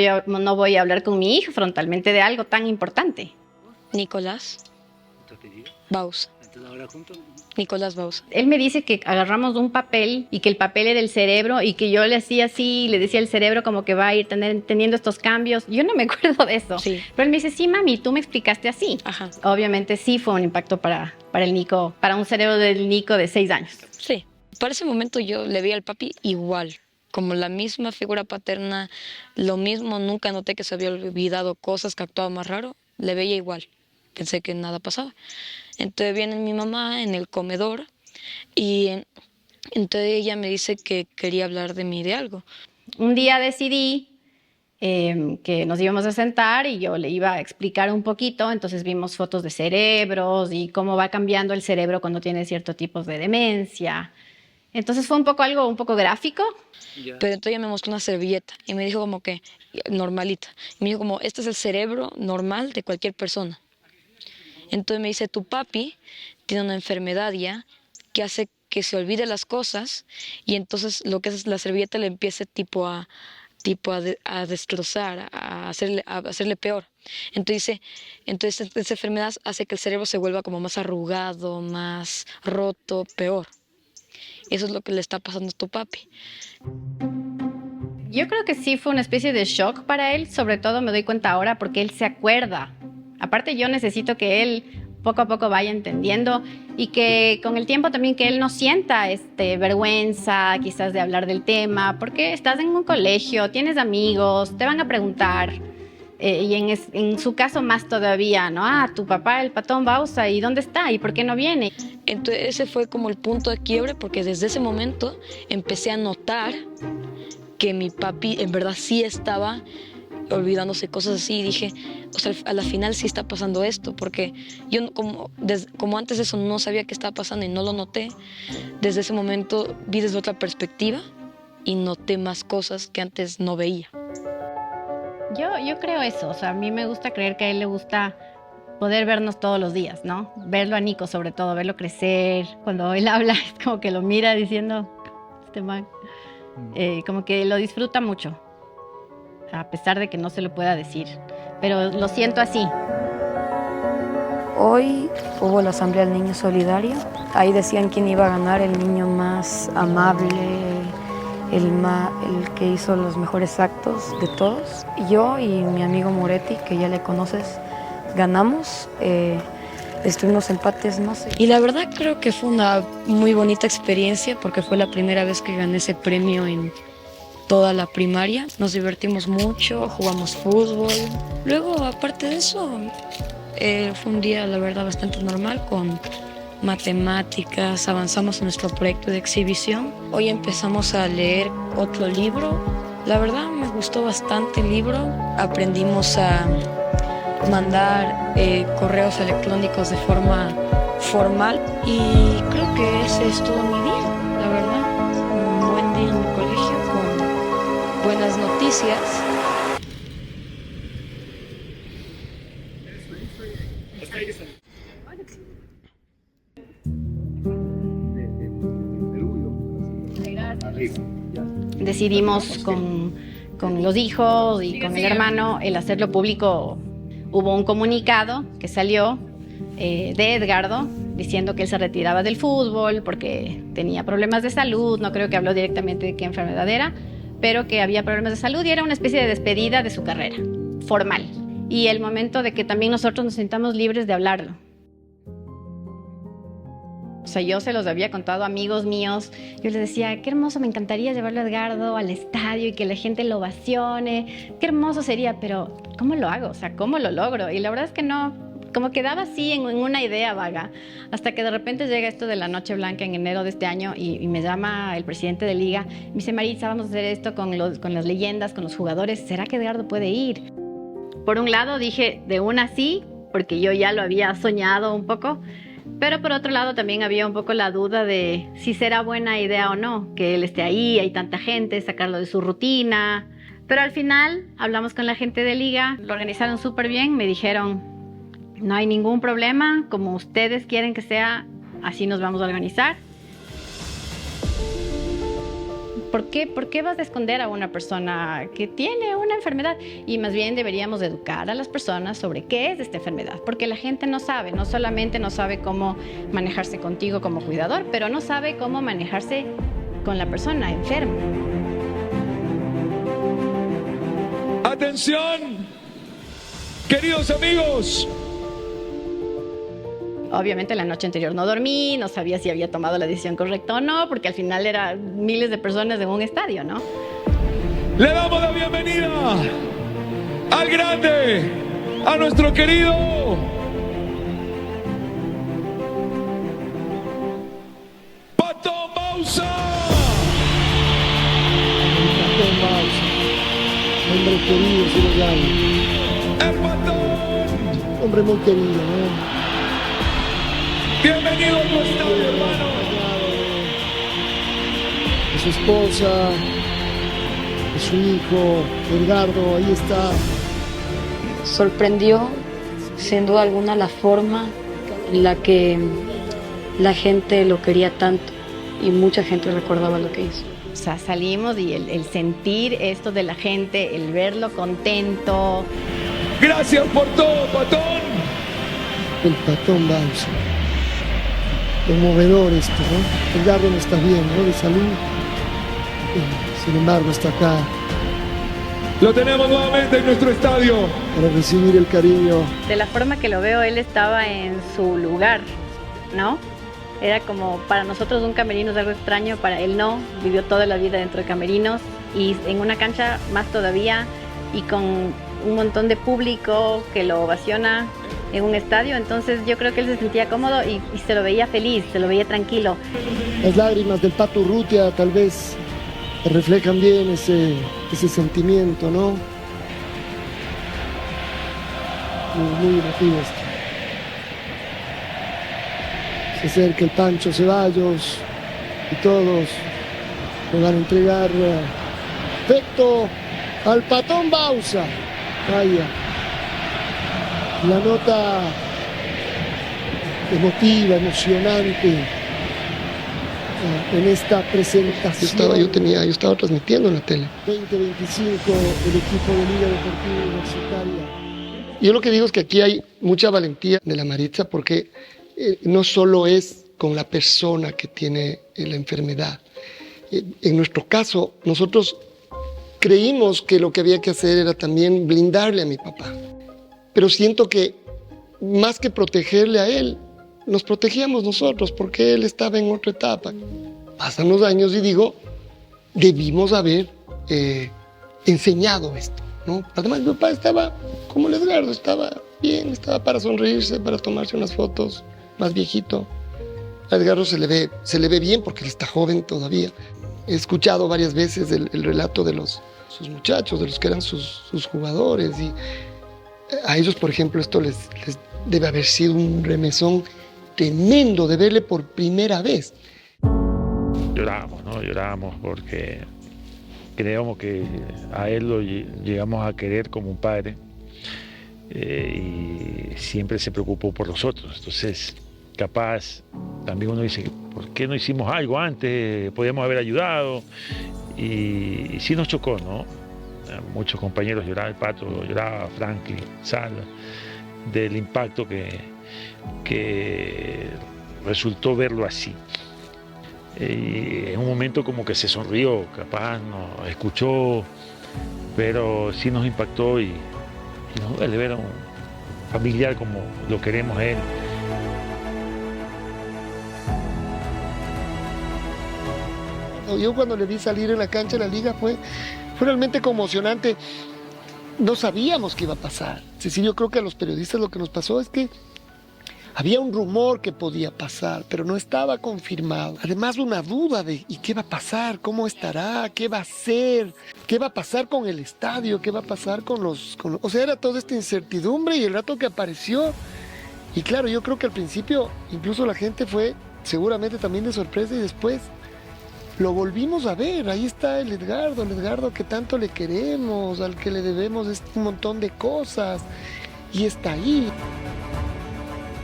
voy a hablar con mi hijo frontalmente de algo tan importante? Nicolás Bausa. Nicolás Bausa. Él me dice que agarramos un papel y que el papel era el cerebro y que yo le hacía así, le decía al cerebro como que va a ir teniendo estos cambios. Yo no me acuerdo de eso. Sí. Pero él me dice, sí, mami, tú me explicaste así. Ajá. Obviamente sí fue un impacto para el Nico, para un cerebro del Nico de 6 años. Sí. Para ese momento yo le vi al papi igual, como la misma figura paterna, lo mismo, nunca noté que se había olvidado cosas, que actuaba más raro, le veía igual. Pensé que nada pasaba. Entonces viene mi mamá en el comedor y entonces ella me dice que quería hablar de mí de algo. Un día decidí que nos íbamos a sentar y yo le iba a explicar un poquito, entonces vimos fotos de cerebros y cómo va cambiando el cerebro cuando tiene ciertos tipos de demencia. Entonces fue algo un poco gráfico. Pero entonces ella me mostró una servilleta y me dijo como que normalita. Y me dijo como, este es el cerebro normal de cualquier persona. Entonces me dice, tu papi tiene una enfermedad ya que hace que se olvide las cosas y entonces lo que es la servilleta le empiece a destrozar, a hacerle peor. Entonces esa enfermedad hace que el cerebro se vuelva como más arrugado, más roto, peor. Eso es lo que le está pasando a tu papi. Yo creo que sí fue una especie de shock para él, sobre todo me doy cuenta ahora porque él se acuerda. Aparte yo necesito que él poco a poco vaya entendiendo y que con el tiempo también que él no sienta vergüenza quizás de hablar del tema, porque estás en un colegio, tienes amigos, te van a preguntar y en su caso más todavía, ¿no? Tu papá, el Patón Bausa, ¿y dónde está? ¿Y por qué no viene? Entonces ese fue como el punto de quiebre porque desde ese momento empecé a notar que mi papi en verdad sí estaba olvidándose cosas así y dije, o sea, a la final sí está pasando esto, porque yo como antes de eso no sabía qué estaba pasando y no lo noté, desde ese momento vi desde otra perspectiva y noté más cosas que antes no veía. Yo creo eso, o sea, a mí me gusta creer que a él le gusta poder vernos todos los días, ¿no? Verlo a Nico sobre todo, verlo crecer, cuando él habla es como que lo mira diciendo, este man, como que lo disfruta mucho. A pesar de que no se lo pueda decir, pero lo siento así. Hoy hubo la Asamblea del Niño Solidario. Ahí decían quién iba a ganar, el niño más amable, el que hizo los mejores actos de todos. Yo y mi amigo Moretti, que ya le conoces, ganamos. Estuvimos empates, no sé. Y la verdad creo que fue una muy bonita experiencia porque fue la primera vez que gané ese premio en toda la primaria. Nos divertimos mucho, jugamos fútbol. Luego, aparte de eso, fue un día, la verdad, bastante normal con matemáticas. Avanzamos en nuestro proyecto de exhibición. Hoy empezamos a leer otro libro. La verdad, me gustó bastante el libro. Aprendimos a mandar correos electrónicos de forma formal y creo que ese es todo mi día, la verdad. Un buen día en mi colegio con buenas noticias. Decidimos con los hijos y con el hermano el hacerlo público. Hubo un comunicado que salió de Edgardo diciendo que él se retiraba del fútbol porque tenía problemas de salud. No creo que habló directamente de qué enfermedad era, pero que había problemas de salud y era una especie de despedida de su carrera, formal. Y el momento de que también nosotros nos sintamos libres de hablarlo. O sea, yo se los había contado a amigos míos. Yo les decía, qué hermoso, me encantaría llevarlo a Edgardo al estadio y que la gente lo ovacione. Qué hermoso sería, pero ¿cómo lo hago? O sea, ¿cómo lo logro? Y la verdad es que no, como quedaba así en una idea vaga. Hasta que de repente llega esto de la Noche Blanca en enero de este año y me llama el presidente de Liga. Me dice, Maritza, vamos a hacer esto con las leyendas, con los jugadores. ¿Será que Edgardo puede ir? Por un lado dije, de una sí, porque yo ya lo había soñado un poco. Pero por otro lado también había un poco la duda de si será buena idea o no, que él esté ahí, hay tanta gente, sacarlo de su rutina. Pero al final hablamos con la gente de Liga, lo organizaron súper bien, me dijeron, no hay ningún problema, como ustedes quieren que sea, así nos vamos a organizar. ¿Por qué vas a esconder a una persona que tiene una enfermedad? Y más bien deberíamos educar a las personas sobre qué es esta enfermedad, porque la gente no sabe, no solamente no sabe cómo manejarse contigo como cuidador, pero no sabe cómo manejarse con la persona enferma. ¡Atención! Queridos amigos, obviamente la noche anterior no dormí, no sabía si había tomado la decisión correcta o no, porque al final eran miles de personas en un estadio, ¿no? le damos la bienvenida al grande, a nuestro querido Patón Bausa. Patón Bausa, hombre querido, si lo llamo. El Patón. Hombre muy querido, ¿no? Bienvenido a tu estadio, hermano. De su esposa, de su hijo, Edgardo, ahí está. Sorprendió, sin duda alguna, la forma en la que la gente lo quería tanto y mucha gente recordaba lo que hizo. O sea, salimos y el sentir esto de la gente, el verlo contento. Gracias por todo, Patón. El Patón Bausa. Conmovedor esto, ¿no? Edgardo no está bien, ¿no? De salud. Sin embargo, está acá. Lo tenemos nuevamente en nuestro estadio. Para recibir el cariño. De la forma que lo veo, él estaba en su lugar, ¿no? Era como, para nosotros un camerino es algo extraño, para él no. Vivió toda la vida dentro de camerinos y en una cancha más todavía y con un montón de público que lo ovaciona en un estadio, entonces yo creo que él se sentía cómodo y se lo veía feliz, se lo veía tranquilo. Las lágrimas del Pato Urrutia tal vez reflejan bien ese sentimiento, ¿no? Muy emotivo esto. Se acerca el Pancho Ceballos y todos le van a entregar afecto al Patón Bausa. Vaya. La nota emotiva, emocionante en esta presentación. Yo estaba transmitiendo en la tele. 2025, el equipo de Liga Deportiva Universitaria. Yo lo que digo es que aquí hay mucha valentía de la Maritza porque no solo es con la persona que tiene la enfermedad. En nuestro caso, nosotros creímos que lo que había que hacer era también blindarle a mi papá. Pero siento que más que protegerle a él, nos protegíamos nosotros porque él estaba en otra etapa. Pasan los años y digo, debimos haber enseñado esto, ¿no? Además, mi papá estaba como el Edgardo, estaba bien, estaba para sonreírse, para tomarse unas fotos, más viejito. A Edgardo se le ve bien porque él está joven todavía. He escuchado varias veces el relato de sus muchachos, de los que eran sus jugadores, y a ellos, por ejemplo, esto les debe haber sido un remesón tremendo de verle por primera vez. Lloramos, ¿no? Lloramos porque creemos que a él lo llegamos a querer como un padre y siempre se preocupó por nosotros. Entonces, capaz, también uno dice, ¿por qué no hicimos algo antes? Podíamos haber ayudado. Y sí nos chocó, ¿no? Muchos compañeros lloraban, el Pato lloraba, Franklin, Sala, del impacto que resultó verlo así. Y en un momento como que se sonrió, capaz nos escuchó, pero sí nos impactó y nos duele ver a un familiar como lo queremos a él. Yo cuando le vi salir en la cancha de la liga fue realmente conmocionante. No sabíamos qué iba a pasar. Sí, yo creo que a los periodistas lo que nos pasó es que había un rumor que podía pasar, pero no estaba confirmado. Además, una duda de ¿y qué va a pasar? ¿Cómo estará? ¿Qué va a hacer? ¿Qué va a pasar con el estadio? ¿Qué va a pasar con los...? O sea, era toda esta incertidumbre y el rato que apareció. Y claro, yo creo que al principio incluso la gente fue seguramente también de sorpresa y después lo volvimos a ver. Ahí está el Edgardo que tanto le queremos, al que le debemos un montón de cosas y está ahí.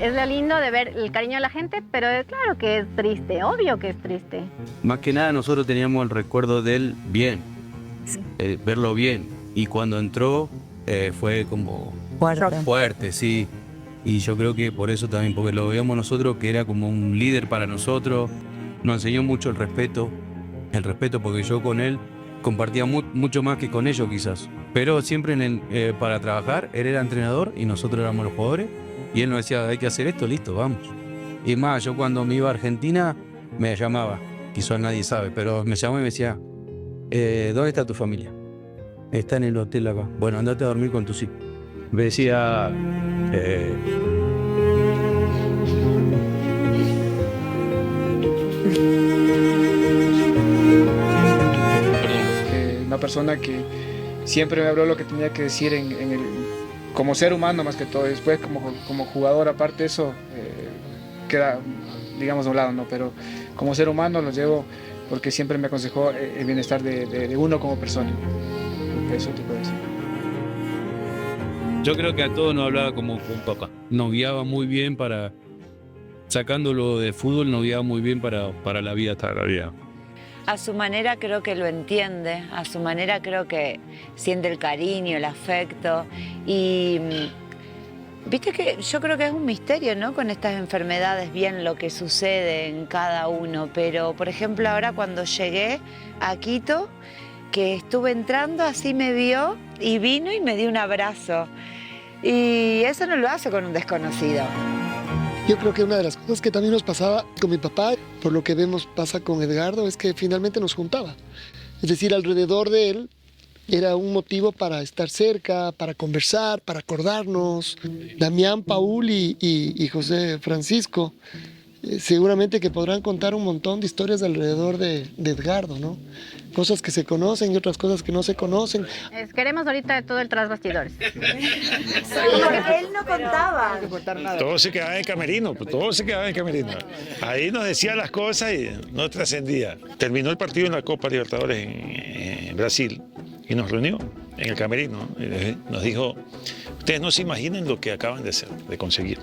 Es lo lindo de ver el cariño de la gente, pero claro que es triste, obvio que es triste. Más que nada nosotros teníamos el recuerdo de él bien, verlo bien. Y cuando entró fue como fuerte, sí. Y yo creo que por eso también, porque lo veíamos nosotros que era como un líder para nosotros. Nos enseñó mucho el respeto porque yo con él compartía mucho más que con ellos quizás. Pero siempre para trabajar, él era entrenador y nosotros éramos los jugadores. Y él nos decía, hay que hacer esto, listo, vamos. Y más, yo cuando me iba a Argentina, me llamaba, quizás nadie sabe, pero me llamaba y me decía, ¿dónde está tu familia? Está en el hotel acá. Bueno, andate a dormir con tus hijos. Me decía... Una persona que siempre me habló lo que tenía que decir como ser humano más que todo, y después como jugador, aparte de eso, queda, digamos, de un lado, ¿no? Pero como ser humano lo llevo porque siempre me aconsejó el bienestar de uno como persona. Eso te puedo decir. Yo creo que a todos nos hablaba como un papá. Nos guiaba muy bien sacándolo de fútbol, nos guiaba muy bien para la vida, hasta la vida. A su manera creo que lo entiende, a su manera creo que siente el cariño, el afecto y viste que yo creo que es un misterio, ¿no? Con estas enfermedades bien lo que sucede en cada uno, pero por ejemplo ahora cuando llegué a Quito, que estuve entrando, así me vio y vino y me dio un abrazo y eso no lo hace con un desconocido. Yo creo que una de las cosas que también nos pasaba con mi papá, por lo que vemos pasa con Edgardo, es que finalmente nos juntaba. Es decir, alrededor de él era un motivo para estar cerca, para conversar, para acordarnos. Damián, Paul y José Francisco, seguramente que podrán contar un montón de historias alrededor de Edgardo, ¿no? Cosas que se conocen y otras cosas que no se conocen. Queremos ahorita todo el tras bastidores. Porque él no contaba. Todo se quedaba en camerino, todo se quedaba en camerino. Ahí nos decía las cosas y no trascendía. Terminó el partido en la Copa Libertadores en Brasil y nos reunió en el camerino. Nos dijo, ustedes no se imaginen lo que acaban de hacer, de conseguir.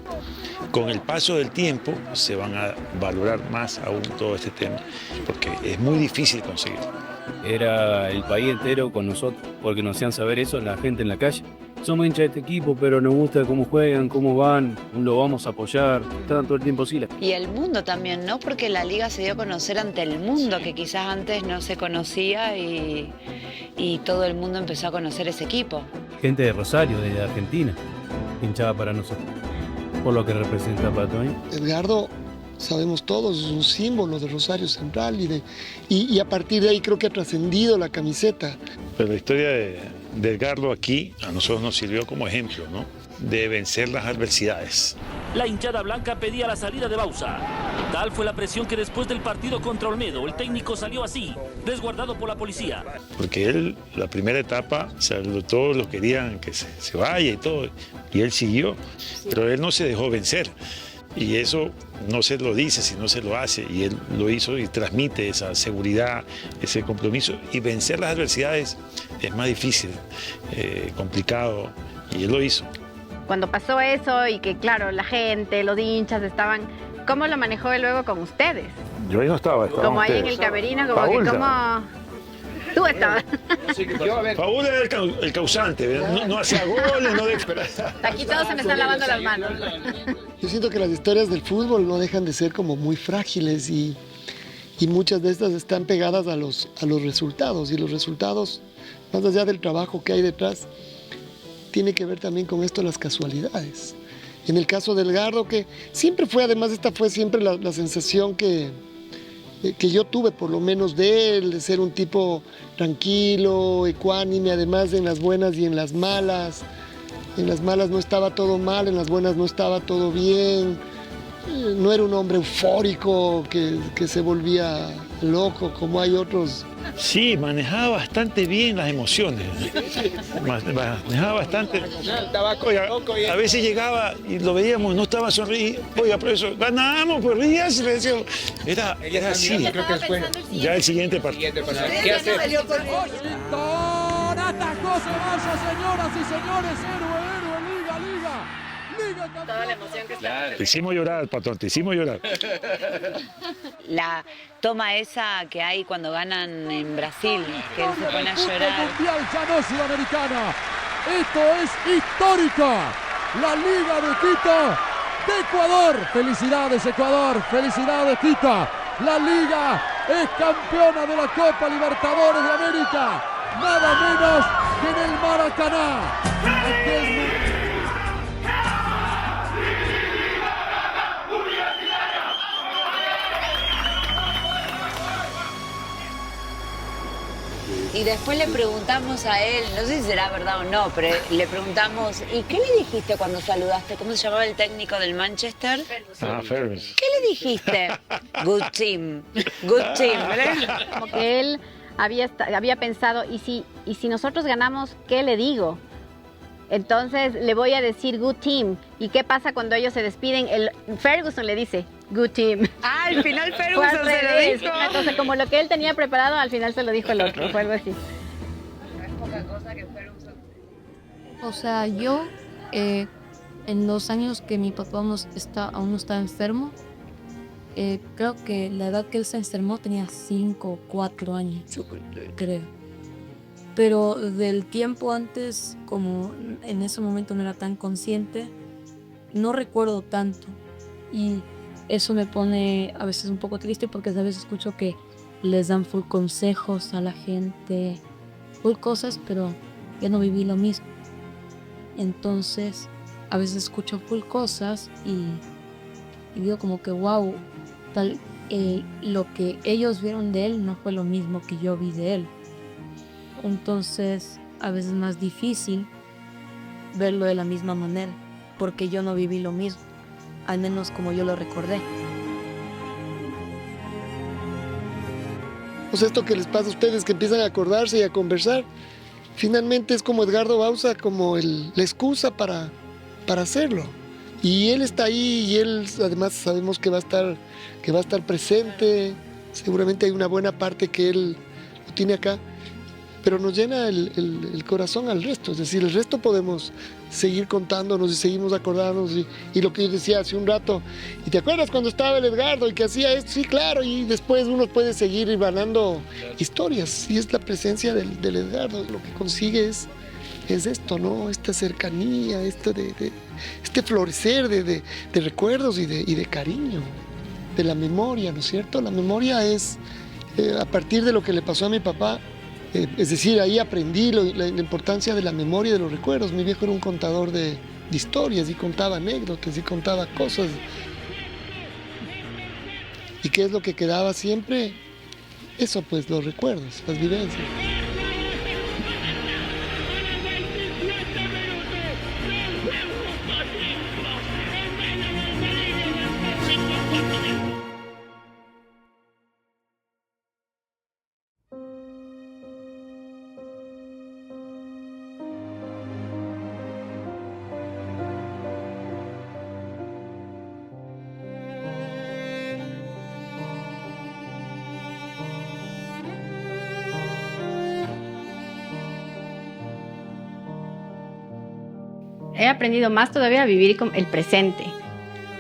Con el paso del tiempo se van a valorar más aún todo este tema, porque es muy difícil conseguirlo. Era el país entero con nosotros, porque nos hacían saber eso la gente en la calle. somos hinchas de este equipo, pero nos gusta cómo juegan, cómo van, lo vamos a apoyar, están todo el tiempo así. Y el mundo también, ¿no? Porque la liga se dio a conocer ante el mundo, que quizás antes no se conocía y todo el mundo empezó a conocer ese equipo. Gente de Rosario, de Argentina, hinchaba para nosotros, por lo que representa Pato. Edgardo, sabemos todos, es un símbolo de Rosario Central y a partir de ahí creo que ha trascendido la camiseta. Pero la historia de Edgardo aquí a nosotros nos sirvió como ejemplo, ¿no? De vencer las adversidades. La hinchada blanca pedía la salida de Bauza. Tal fue la presión que después del partido contra Olmedo, el técnico salió así, resguardado por la policía. Porque él, la primera etapa, todos lo querían que se vaya y todo, y él siguió, pero él no se dejó vencer. Y eso no se lo dice, sino se lo hace, y él lo hizo y transmite esa seguridad, ese compromiso. Y vencer las adversidades es más difícil, complicado, y él lo hizo. Cuando pasó eso y que, claro, la gente, los hinchas estaban... ¿Cómo lo manejó él luego con ustedes? Yo ahí no estaba. Como ahí en el camerino, como Paul, que como... Tú estabas. Paul era el causante, no hacía goles, no de... Aquí todos se me están lavando las manos. Yo siento que las historias del fútbol no dejan de ser como muy frágiles y muchas de estas están pegadas a los resultados, y los resultados, más allá del trabajo que hay detrás, tiene que ver también con esto, las casualidades. En el caso de Edgardo, que siempre fue, además esta fue siempre la sensación que yo tuve por lo menos de él, de ser un tipo tranquilo, ecuánime, además en las buenas y en las malas. En las malas no estaba todo mal, en las buenas no estaba todo bien. No era un hombre eufórico que se volvía loco como hay otros. Sí, manejaba bastante bien las emociones. Manejaba bastante. Oiga, a veces llegaba y lo veíamos, no estaba sonriendo. Oiga, profesor, ganamos, pues ríase, le decía. Era así. Creo que después. Ya el siguiente partido. ¿Qué hacer? Atajó Ceballos, señoras y señores, héroe, Liga. Toda la emoción que está. Te hicimos llorar, patrón, te hicimos llorar. La toma esa que hay cuando ganan en Brasil, que él se pone a llorar. Mundial ganó Sudamericana. Esto es histórica. La Liga de Quito de Ecuador. Felicidades, Ecuador. Felicidades, Quito. La Liga es campeona de la Copa Libertadores de América. Nada menos que en el Maracaná. Y después le preguntamos a él, no sé si será verdad o no, pero le preguntamos, ¿y qué le dijiste cuando saludaste? ¿Cómo se llamaba el técnico del Manchester? Ferguson. ¿Qué le dijiste? Good team, ¿verdad? Como que él había pensado, ¿y si nosotros ganamos, qué le digo? Entonces le voy a decir good team. ¿Y qué pasa cuando ellos se despiden? Ferguson le dice good team. Ah, al final Ferguson se lo dijo. Entonces, como lo que él tenía preparado, al final se lo dijo el otro. Fue algo así. No es poca cosa que Ferguson. O sea, yo en los años que mi papá aún no estaba enfermo, creo que la edad que él se enfermó tenía 5 o 4 años, creo. Pero del tiempo antes, como en ese momento no era tan consciente, no recuerdo tanto. Y eso me pone a veces un poco triste porque a veces escucho que les dan full consejos a la gente, full cosas, pero yo no viví lo mismo. Entonces, a veces escucho full cosas y digo como que wow, lo que ellos vieron de él no fue lo mismo que yo vi de él. Entonces, a veces es más difícil verlo de la misma manera, porque yo no viví lo mismo, al menos como yo lo recordé. Pues esto que les pasa a ustedes, que empiezan a acordarse y a conversar, finalmente es como Edgardo Bauza, como la excusa para hacerlo. Y él está ahí y él además sabemos que va a estar presente, seguramente hay una buena parte que él lo tiene acá, pero nos llena el corazón al resto, es decir, el resto podemos seguir contándonos y seguimos acordándonos y lo que yo decía hace un rato, ¿y te acuerdas cuando estaba el Edgardo y que hacía esto? Sí, claro, y después uno puede seguir ganando historias, y es la presencia del Edgardo, lo que consigue es es esto, ¿no? Esta cercanía, este florecer de recuerdos y de cariño, de la memoria, ¿no es cierto? La memoria es, a partir de lo que le pasó a mi papá, es decir, ahí aprendí la importancia de la memoria y de los recuerdos. Mi viejo era un contador de historias y contaba anécdotas y contaba cosas. ¿Y qué es lo que quedaba siempre? Eso, pues, los recuerdos, las vivencias. He aprendido más todavía a vivir con el presente,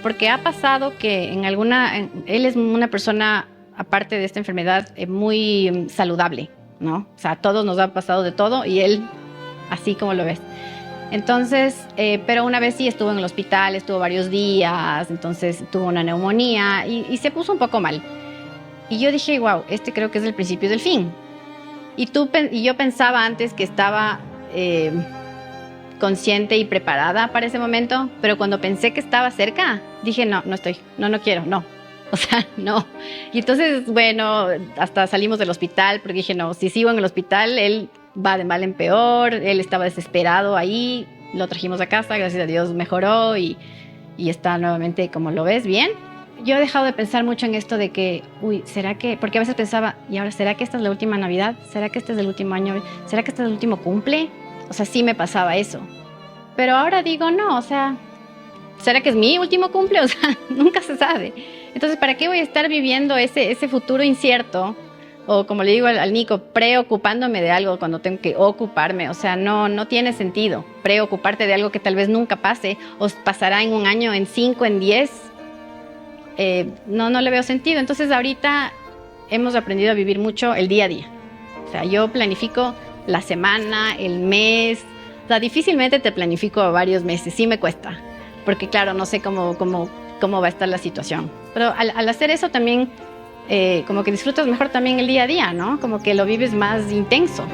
porque ha pasado que él es una persona, aparte de esta enfermedad, muy saludable, ¿no? O sea, a todos nos ha pasado de todo y él, así como lo ves. Entonces, pero una vez sí estuvo en el hospital, estuvo varios días, entonces tuvo una neumonía y se puso un poco mal. Y yo dije, wow, creo que es el principio del fin. Y yo pensaba antes que estaba consciente y preparada para ese momento, pero cuando pensé que estaba cerca, dije, no estoy, no quiero, no. O sea, no. Y entonces, bueno, hasta salimos del hospital, porque dije, no, si sigo en el hospital, él va de mal en peor, él estaba desesperado ahí, lo trajimos a casa, gracias a Dios mejoró y está nuevamente, como lo ves, bien. Yo he dejado de pensar mucho en esto de que, ¿será que? Porque a veces pensaba, ¿y ahora será que esta es la última Navidad? ¿Será que este es el último año? ¿Será que este es el último cumple? O sea, sí me pasaba eso. Pero ahora digo, no, o sea, ¿será que es mi último cumple? O sea, nunca se sabe. Entonces, ¿para qué voy a estar viviendo ese futuro incierto? O como le digo al Nico, preocupándome de algo cuando tengo que ocuparme. O sea, no tiene sentido preocuparte de algo que tal vez nunca pase o pasará en un año, en 5, en 10. No le veo sentido. Entonces, ahorita hemos aprendido a vivir mucho el día a día. O sea, yo planifico la semana, el mes. O sea, difícilmente te planifico a varios meses. Sí me cuesta. Porque, claro, no sé cómo va a estar la situación. Pero al hacer eso también, como que disfrutas mejor también el día a día, ¿no? Como que lo vives más intenso.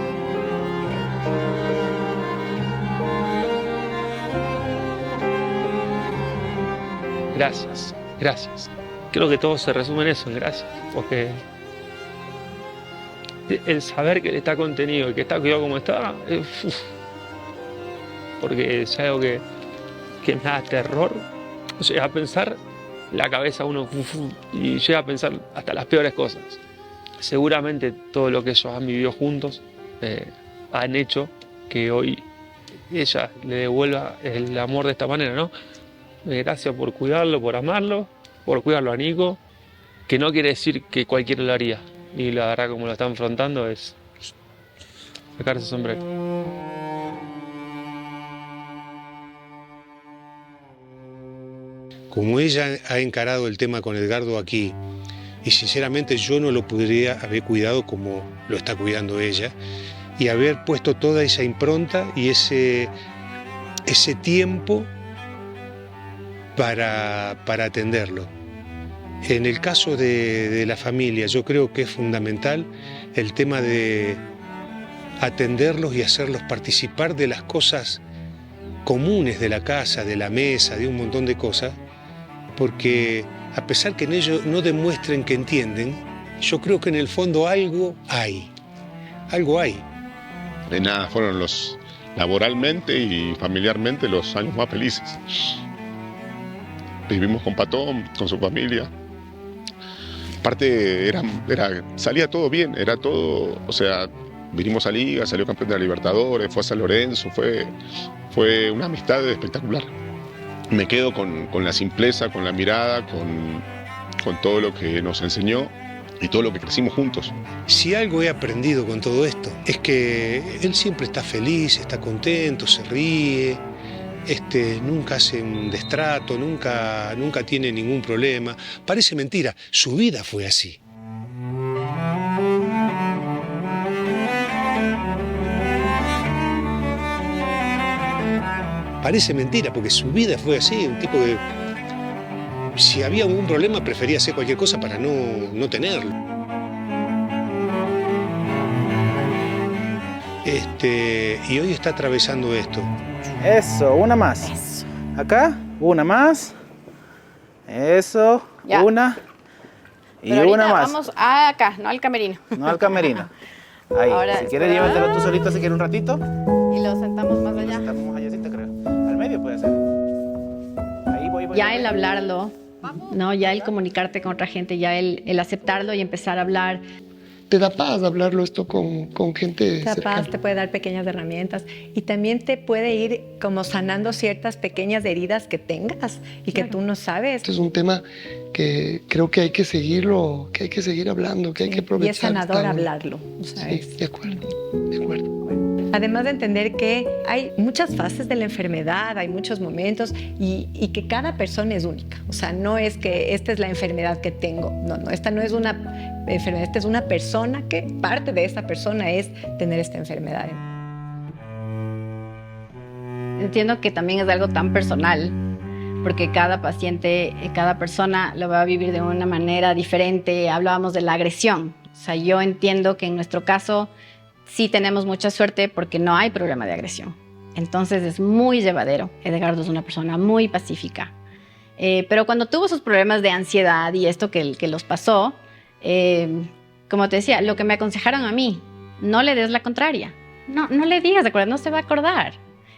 Gracias. Creo que todo se resume en eso, en gracias. Porque el saber que él está contenido y que está cuidado como está, porque es algo que me da terror. O sea, a pensar, la cabeza uno y llega a pensar hasta las peores cosas. Seguramente todo lo que ellos han vivido juntos han hecho que hoy ella le devuelva el amor de esta manera, ¿no? Gracias por cuidarlo, por amarlo, por cuidarlo a Nico, que no quiere decir que cualquiera lo haría. Y la verdad, como lo está enfrentando, es sacarse el sombrero. Como ella ha encarado el tema con Edgardo aquí, y sinceramente yo no lo podría haber cuidado como lo está cuidando ella, y haber puesto toda esa impronta y ese tiempo para atenderlo. En el caso de la familia, yo creo que es fundamental el tema de atenderlos y hacerlos participar de las cosas comunes de la casa, de la mesa, de un montón de cosas, porque a pesar que en ellos no demuestren que entienden, yo creo que en el fondo algo hay. De nada, fueron laboralmente y familiarmente los años más felices. Vivimos con Patón, con su familia. Aparte, salía todo bien, era todo, o sea, vinimos a Liga, salió campeón de la Libertadores, fue a San Lorenzo, fue una amistad espectacular. Me quedo con la simpleza, con la mirada, con todo lo que nos enseñó y todo lo que crecimos juntos. Si algo he aprendido con todo esto, es que él siempre está feliz, está contento, se ríe, nunca hace un destrato, nunca tiene ningún problema. Parece mentira, su vida fue así. parece mentira, porque su vida fue así, un tipo que si había algún problema prefería hacer cualquier cosa para no tenerlo. Y hoy está atravesando esto. Eso, una más. Eso. Acá, una más. Eso, Ya. una. Y Pero una ahorita más. vamos acá, no al camerino. No al camerino. Ahí, Ahora, si quieres llévatelo tú solito si quieres un ratito. Y lo sentamos más allá. Estamos allá, sí te creo. Al medio puede ser. Ahí voy. Ya el hablarlo, ¿no? Ya el comunicarte con otra gente, ya el aceptarlo y empezar a hablar. Te da paz hablarlo esto con gente Capaz cercana. te puede dar pequeñas herramientas y también te puede ir como sanando ciertas pequeñas heridas que tengas y que tú no sabes. Este es un tema que creo que hay que seguirlo, que hay que seguir hablando, que hay que aprovechar. Y es sanador hablarlo. Sí, de acuerdo, de acuerdo. Además de entender que hay muchas fases de la enfermedad, hay muchos momentos y que cada persona es única. O sea, no es que esta es la enfermedad que tengo. No, esta no es una enfermedad, esta es una persona que parte de esta persona es tener esta enfermedad. Entiendo que también es algo tan personal, porque cada paciente, cada persona lo va a vivir de una manera diferente. Hablábamos de la agresión. O sea, yo entiendo que en nuestro caso sí tenemos mucha suerte porque no hay problema de agresión. Entonces es muy llevadero. Edgardo es una persona muy pacífica. Pero cuando tuvo sus problemas de ansiedad y esto que los pasó, como te decía, lo que me aconsejaron a mí, no le des la contraria. No le digas, ¿de acuerdo? No se va a acordar.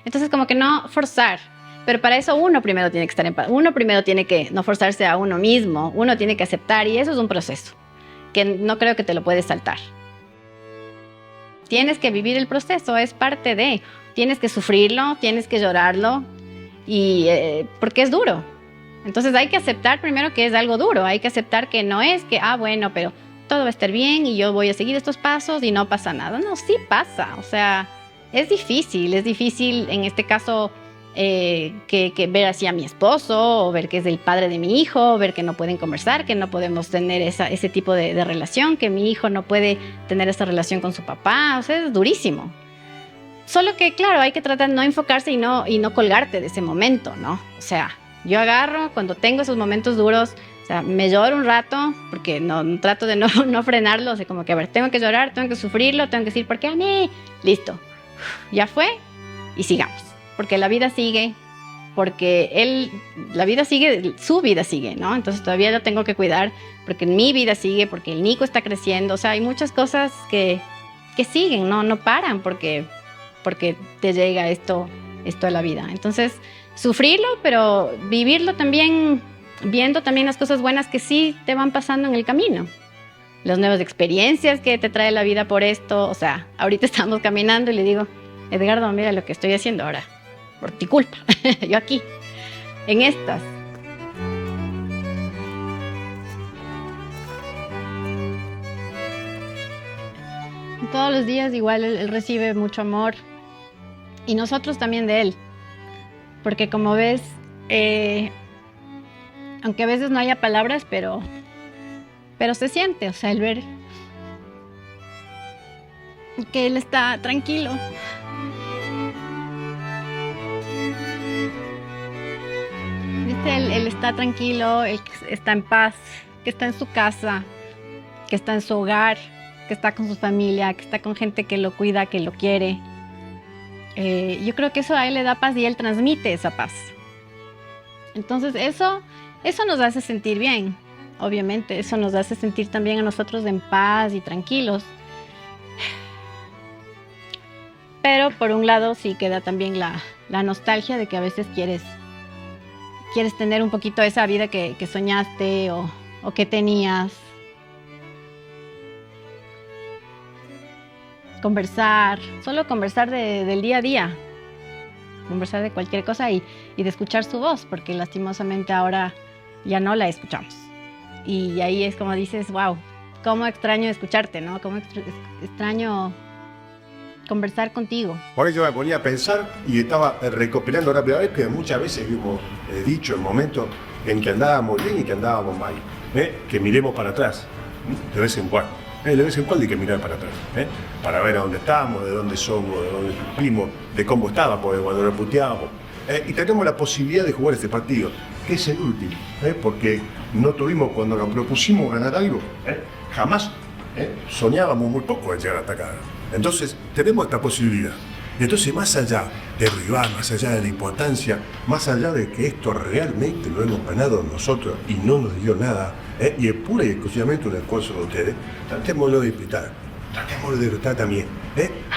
Entonces como que no forzar. Pero para eso uno primero tiene que estar en paz. Uno primero tiene que no forzarse a uno mismo. Uno tiene que aceptar y eso es un proceso que no creo que te lo puedes saltar. Tienes que vivir el proceso, es parte de. Tienes que sufrirlo, tienes que llorarlo, y porque es duro. Entonces hay que aceptar primero que es algo duro, hay que aceptar que no es que, bueno, pero todo va a estar bien y yo voy a seguir estos pasos y no pasa nada. No, sí pasa, o sea, es difícil en este caso que ver así a mi esposo, o ver que es el padre de mi hijo, ver que no pueden conversar, que no podemos tener ese tipo de relación, que mi hijo no puede tener esa relación con su papá, o sea, es durísimo. Solo que, claro, hay que tratar de no enfocarse y no colgarte de ese momento, ¿no? O sea, yo agarro cuando tengo esos momentos duros, o sea, me lloro un rato, porque trato de no frenarlo, o sea, como que, a ver, tengo que llorar, tengo que sufrirlo, tengo que decir, ¿por qué? Listo, ya fue, y sigamos. Porque la vida sigue, porque la vida sigue, su vida sigue, ¿no? Entonces todavía lo tengo que cuidar, porque mi vida sigue, porque el Nico está creciendo, o sea, hay muchas cosas que siguen, no paran, porque te llega esto a la vida. Entonces, sufrirlo, pero vivirlo también, viendo también las cosas buenas que sí te van pasando en el camino. Las nuevas experiencias que te trae la vida por esto, o sea, ahorita estamos caminando y le digo, Edgardo, mira lo que estoy haciendo ahora. Por tu culpa, yo aquí, en estas. Todos los días igual él recibe mucho amor y nosotros también de él, porque como ves, aunque a veces no haya palabras, pero se siente, o sea, el ver que él está tranquilo. Él está tranquilo, él está en paz, que está en su casa, que está en su hogar, que está con su familia, que está con gente que lo cuida, que lo quiere. Yo creo que eso a él le da paz y él transmite esa paz. Entonces eso nos hace sentir bien, obviamente. Eso nos hace sentir también a nosotros en paz y tranquilos. Pero por un lado sí queda también la nostalgia de que a veces quieres tener un poquito esa vida que soñaste o que tenías. Conversar, solo conversar del día a día. Conversar de cualquier cosa y de escuchar su voz, porque lastimosamente ahora ya no la escuchamos. Y ahí es como dices, wow, cómo extraño escucharte, ¿no? Cómo extraño conversar contigo. Por eso me ponía a pensar y estaba recopilando rápidamente que muchas veces hemos dicho en momentos en que andábamos bien y que andábamos mal, que miremos para atrás, de vez en cuando. De vez en cuando hay que mirar para atrás, para ver a dónde estamos, de dónde somos, de dónde cumplimos, de cómo estaba, porque cuando nos puteábamos, y tenemos la posibilidad de jugar este partido, que es el último, porque no tuvimos, cuando nos propusimos ganar algo, jamás soñábamos muy poco de llegar hasta acá. Entonces, tenemos esta posibilidad. Entonces, más allá del rival, más allá de la importancia, más allá de que esto realmente lo hemos ganado nosotros y no nos dio nada, y es pura y exclusivamente un esfuerzo de ustedes, tratémoslo de disfrutar. Tratémoslo de disfrutar también.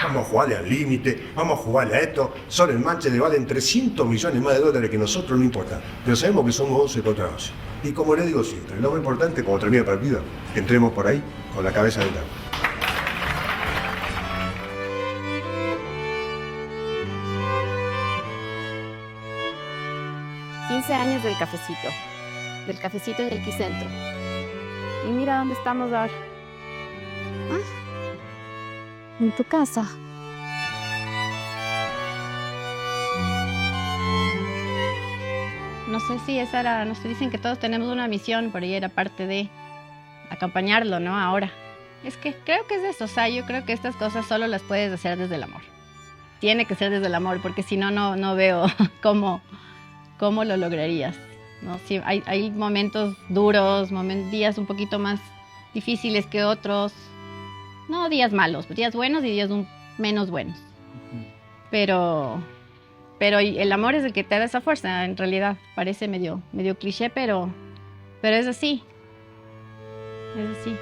Vamos a jugarle al límite, vamos a jugarle a esto. Son el Manchester, valen 300 millones más de dólares que nosotros, no importa. Pero sabemos que somos 11 contra 11. Y como les digo siempre, lo más importante, cuando termine el partido, entremos por ahí con la cabeza del agua. Años del cafecito en el Quicentro. Y mira dónde estamos ahora. En tu casa. No sé si esa era, nos dicen que todos tenemos una misión, por ahí era parte de acompañarlo, ¿no? Ahora. Es que creo que es eso, o sea, yo creo que estas cosas solo las puedes hacer desde el amor. Tiene que ser desde el amor, porque si no, no veo cómo lo lograrías, ¿no? Sí, hay momentos duros, días un poquito más difíciles que otros. No días malos, días buenos y días menos buenos. Pero el amor es el que te da esa fuerza, en realidad. Parece medio cliché, pero es así. Es así.